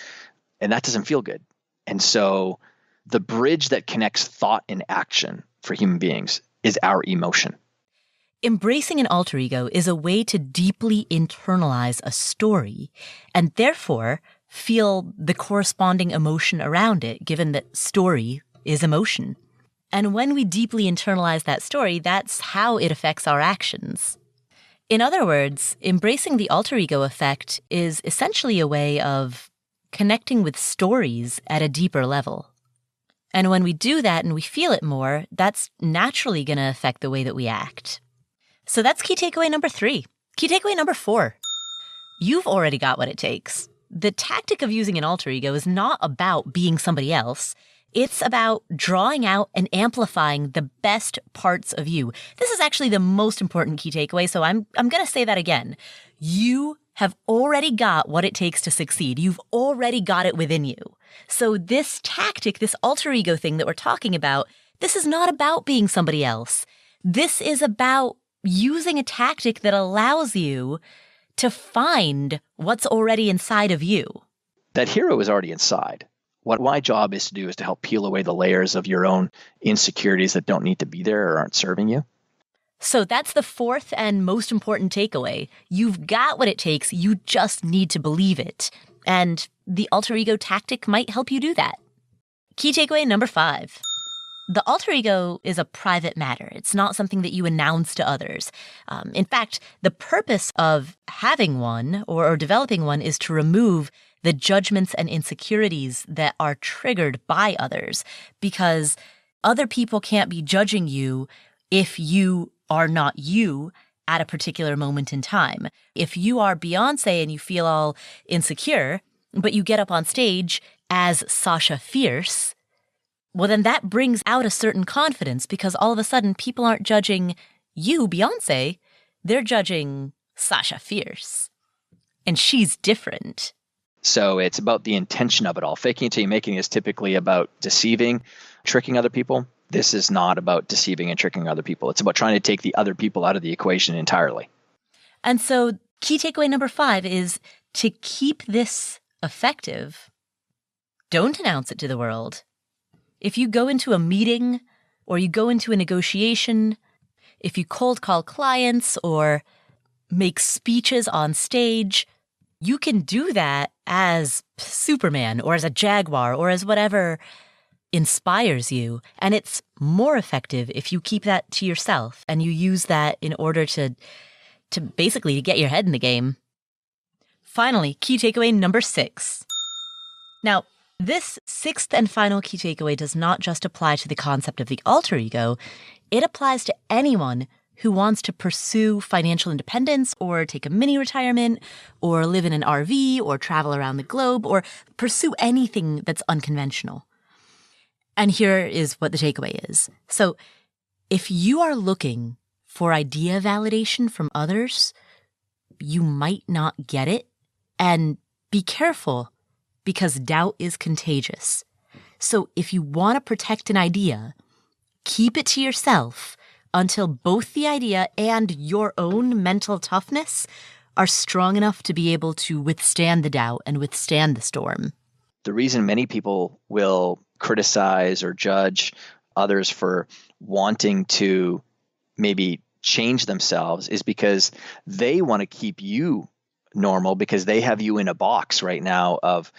[SPEAKER 2] And that doesn't feel good. And so the bridge that connects thought and action for human beings is our emotion.
[SPEAKER 1] Embracing an alter ego is a way to deeply internalize a story and therefore feel the corresponding emotion around it, given that story is emotion. And when we deeply internalize that story, that's how it affects our actions. In other words, embracing the alter ego effect is essentially a way of connecting with stories at a deeper level. And when we do that and we feel it more, that's naturally going to affect the way that we act. So that's key takeaway number 3. Key takeaway number 4. You've already got what it takes. The tactic of using an alter ego is not about being somebody else. It's about drawing out and amplifying the best parts of you. This is actually the most important key takeaway, so I'm going to say that again. You have already got what it takes to succeed. You've already got it within you. So this tactic, this alter ego thing that we're talking about, this is not about being somebody else. This is about using a tactic that allows you to find what's already inside of you.
[SPEAKER 2] That hero is already inside. What my job is to do is to help peel away the layers of your own insecurities that don't need to be there or aren't serving you.
[SPEAKER 1] So that's the fourth and most important takeaway. You've got what it takes. You just need to believe it. And the alter ego tactic might help you do that. Key takeaway number 5. The alter ego is a private matter. It's not something that you announce to others. In fact, the purpose of having one or developing one is to remove the judgments and insecurities that are triggered by others, because other people can't be judging you if you are not you at a particular moment in time. If you are Beyonce and you feel all insecure, but you get up on stage as Sasha Fierce, well, then that brings out a certain confidence, because all of a sudden people aren't judging you, Beyonce, they're judging Sasha Fierce. And she's different.
[SPEAKER 2] So it's about the intention of it all. Faking it till you making is typically about deceiving, tricking other people. This is not about deceiving and tricking other people. It's about trying to take the other people out of the equation entirely.
[SPEAKER 1] And so key takeaway number 5 is to keep this effective, don't announce it to the world. If you go into a meeting or you go into a negotiation, if you cold call clients or make speeches on stage, you can do that as Superman or as a jaguar or as whatever inspires you. And it's more effective if you keep that to yourself and you use that in order to basically get your head in the game. Finally, key takeaway number 6. Now, this 6th and final key takeaway does not just apply to the concept of the alter ego. It applies to anyone who wants to pursue financial independence or take a mini retirement or live in an RV or travel around the globe or pursue anything that's unconventional. And here is what the takeaway is. So if you are looking for idea validation from others, you might not get it. And be careful, because doubt is contagious. So if you want to protect an idea, keep it to yourself until both the idea and your own mental toughness are strong enough to be able to withstand the doubt and withstand the storm.
[SPEAKER 2] The reason many people will criticize or judge others for wanting to maybe change themselves is because they want to keep you normal, because they have you in a box right now of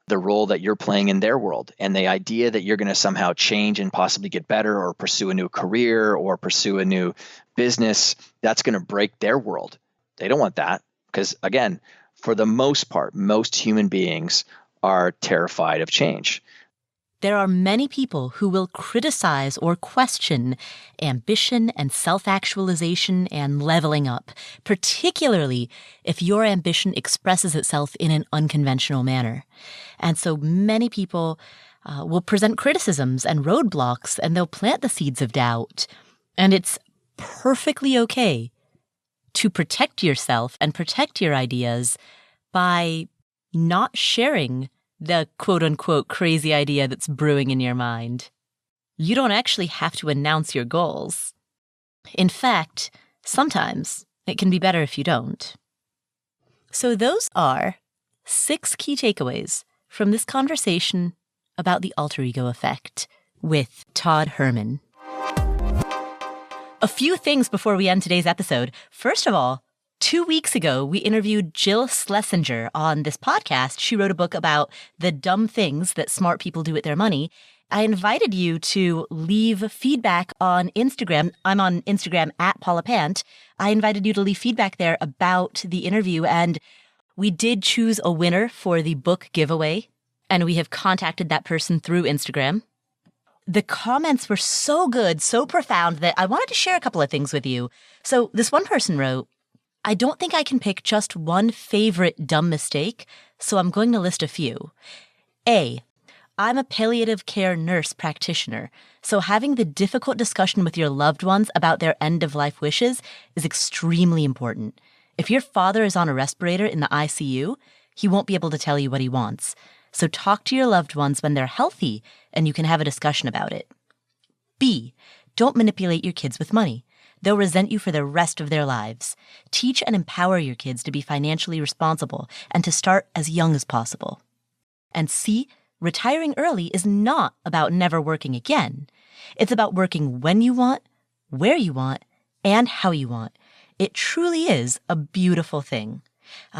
[SPEAKER 2] the role that you're playing in their world, and the idea that you're going to somehow change and possibly get better or pursue a new career or pursue a new business, that's going to break their world. They don't want that, because again, for the most part, most human beings are terrified of change.
[SPEAKER 1] There are many people who will criticize or question ambition and self-actualization and leveling up, particularly if your ambition expresses itself in an unconventional manner. And so many people will present criticisms and roadblocks, and they'll plant the seeds of doubt. And it's perfectly okay to protect yourself and protect your ideas by not sharing the quote-unquote crazy idea that's brewing in your mind. You don't actually have to announce your goals. In fact, sometimes it can be better if you don't. So those are 6 key takeaways from this conversation about the alter ego effect with Todd Herman. A few things before we end today's episode. First of all, 2 weeks ago, we interviewed Jill Schlesinger on this podcast. She wrote a book about the dumb things that smart people do with their money. I invited you to leave feedback on Instagram. I'm on Instagram at Paula Pant. I invited you to leave feedback there about the interview, and we did choose a winner for the book giveaway, and we have contacted that person through Instagram. The comments were so good, so profound, that I wanted to share a couple of things with you. So this one person wrote, "I don't think I can pick just one favorite dumb mistake, so I'm going to list a few. A, I'm a palliative care nurse practitioner, so having the difficult discussion with your loved ones about their end-of-life wishes is extremely important. If your father is on a respirator in the ICU, he won't be able to tell you what he wants. So talk to your loved ones when they're healthy, and you can have a discussion about it. B, don't manipulate your kids with money. They'll resent you for the rest of their lives. Teach and empower your kids to be financially responsible and to start as young as possible. And C, retiring early is not about never working again. It's about working when you want, where you want, and how you want. It truly is a beautiful thing.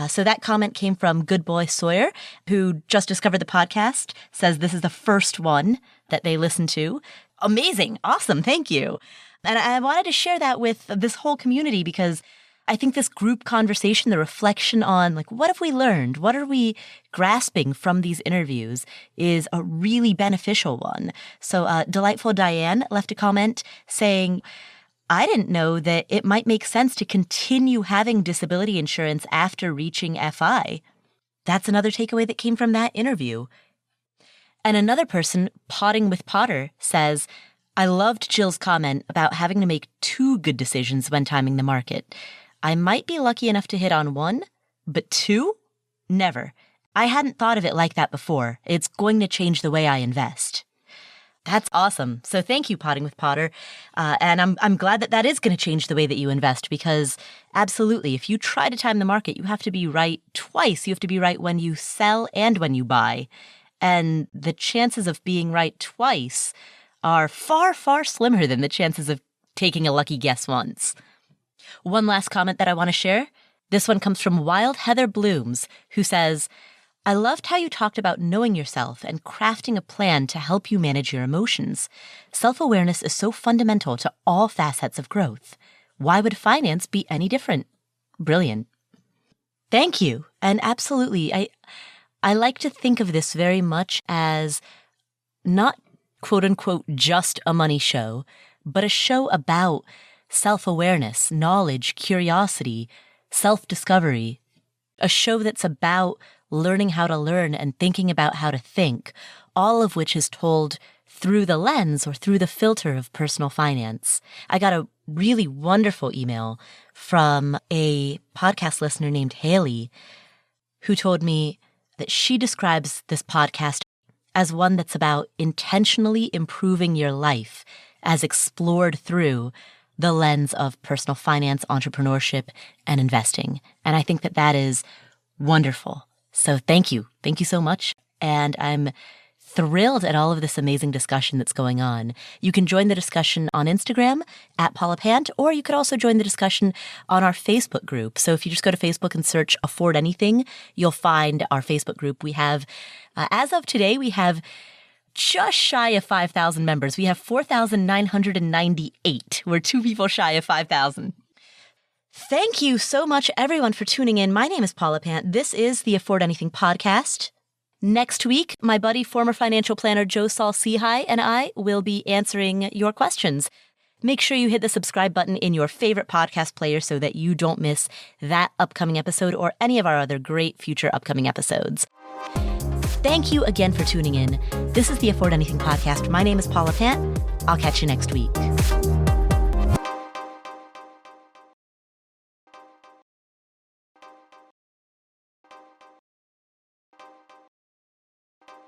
[SPEAKER 1] So that comment came from Good Boy Sawyer, who just discovered the podcast, says this is the first one that they listen to. Amazing. Awesome. Thank you. And I wanted to share that with this whole community because I think this group conversation, the reflection on like, what have we learned? What are we grasping from these interviews is a really beneficial one. So Delightful Diane left a comment saying, I didn't know that it might make sense to continue having disability insurance after reaching FI. That's another takeaway that came from that interview. And another person, Potting with Potter, says, I loved Jill's comment about having to make 2 good decisions when timing the market. I might be lucky enough to hit on 1, but 2? Never. I hadn't thought of it like that before. It's going to change the way I invest. That's awesome. So thank you, Potting with Potter. And I'm glad that is going to change the way that you invest because absolutely, if you try to time the market, you have to be right twice. You have to be right when you sell and when you buy. And the chances of being right twice are far, far slimmer than the chances of taking a lucky guess once. One last comment that I want to share. This one comes from Wild Heather Blooms, who says, I loved how you talked about knowing yourself and crafting a plan to help you manage your emotions. Self-awareness is so fundamental to all facets of growth. Why would finance be any different? Brilliant. Thank you. And absolutely, I like to think of this very much as not quote unquote just a money show, but a show about self-awareness, knowledge, curiosity, self-discovery, a show that's about learning how to learn and thinking about how to think, all of which is told through the lens or through the filter of personal finance. I got a really wonderful email from a podcast listener named Haley who told me that she describes this podcast as one that's about intentionally improving your life as explored through the lens of personal finance, entrepreneurship, and investing. And I think that is wonderful. So thank you. Thank you so much. And I'm thrilled at all of this amazing discussion that's going on. You can join the discussion on Instagram at Paula Pant, or you could also join the discussion on our Facebook group. So if you just go to Facebook and search Afford Anything, you'll find our Facebook group. We have, as of today, we have just shy of 5,000 members. We have 4,998. We're 2 people shy of 5,000. Thank you so much, everyone, for tuning in. My name is Paula Pant. This is the Afford Anything podcast. Next week, my buddy, former financial planner Joe Saul-Sehy, and I will be answering your questions. Make sure you hit the subscribe button in your favorite podcast player so that you don't miss that upcoming episode or any of our other great future upcoming episodes. Thank you again for tuning in. This is the Afford Anything podcast. My name is Paula Pant. I'll catch you next week.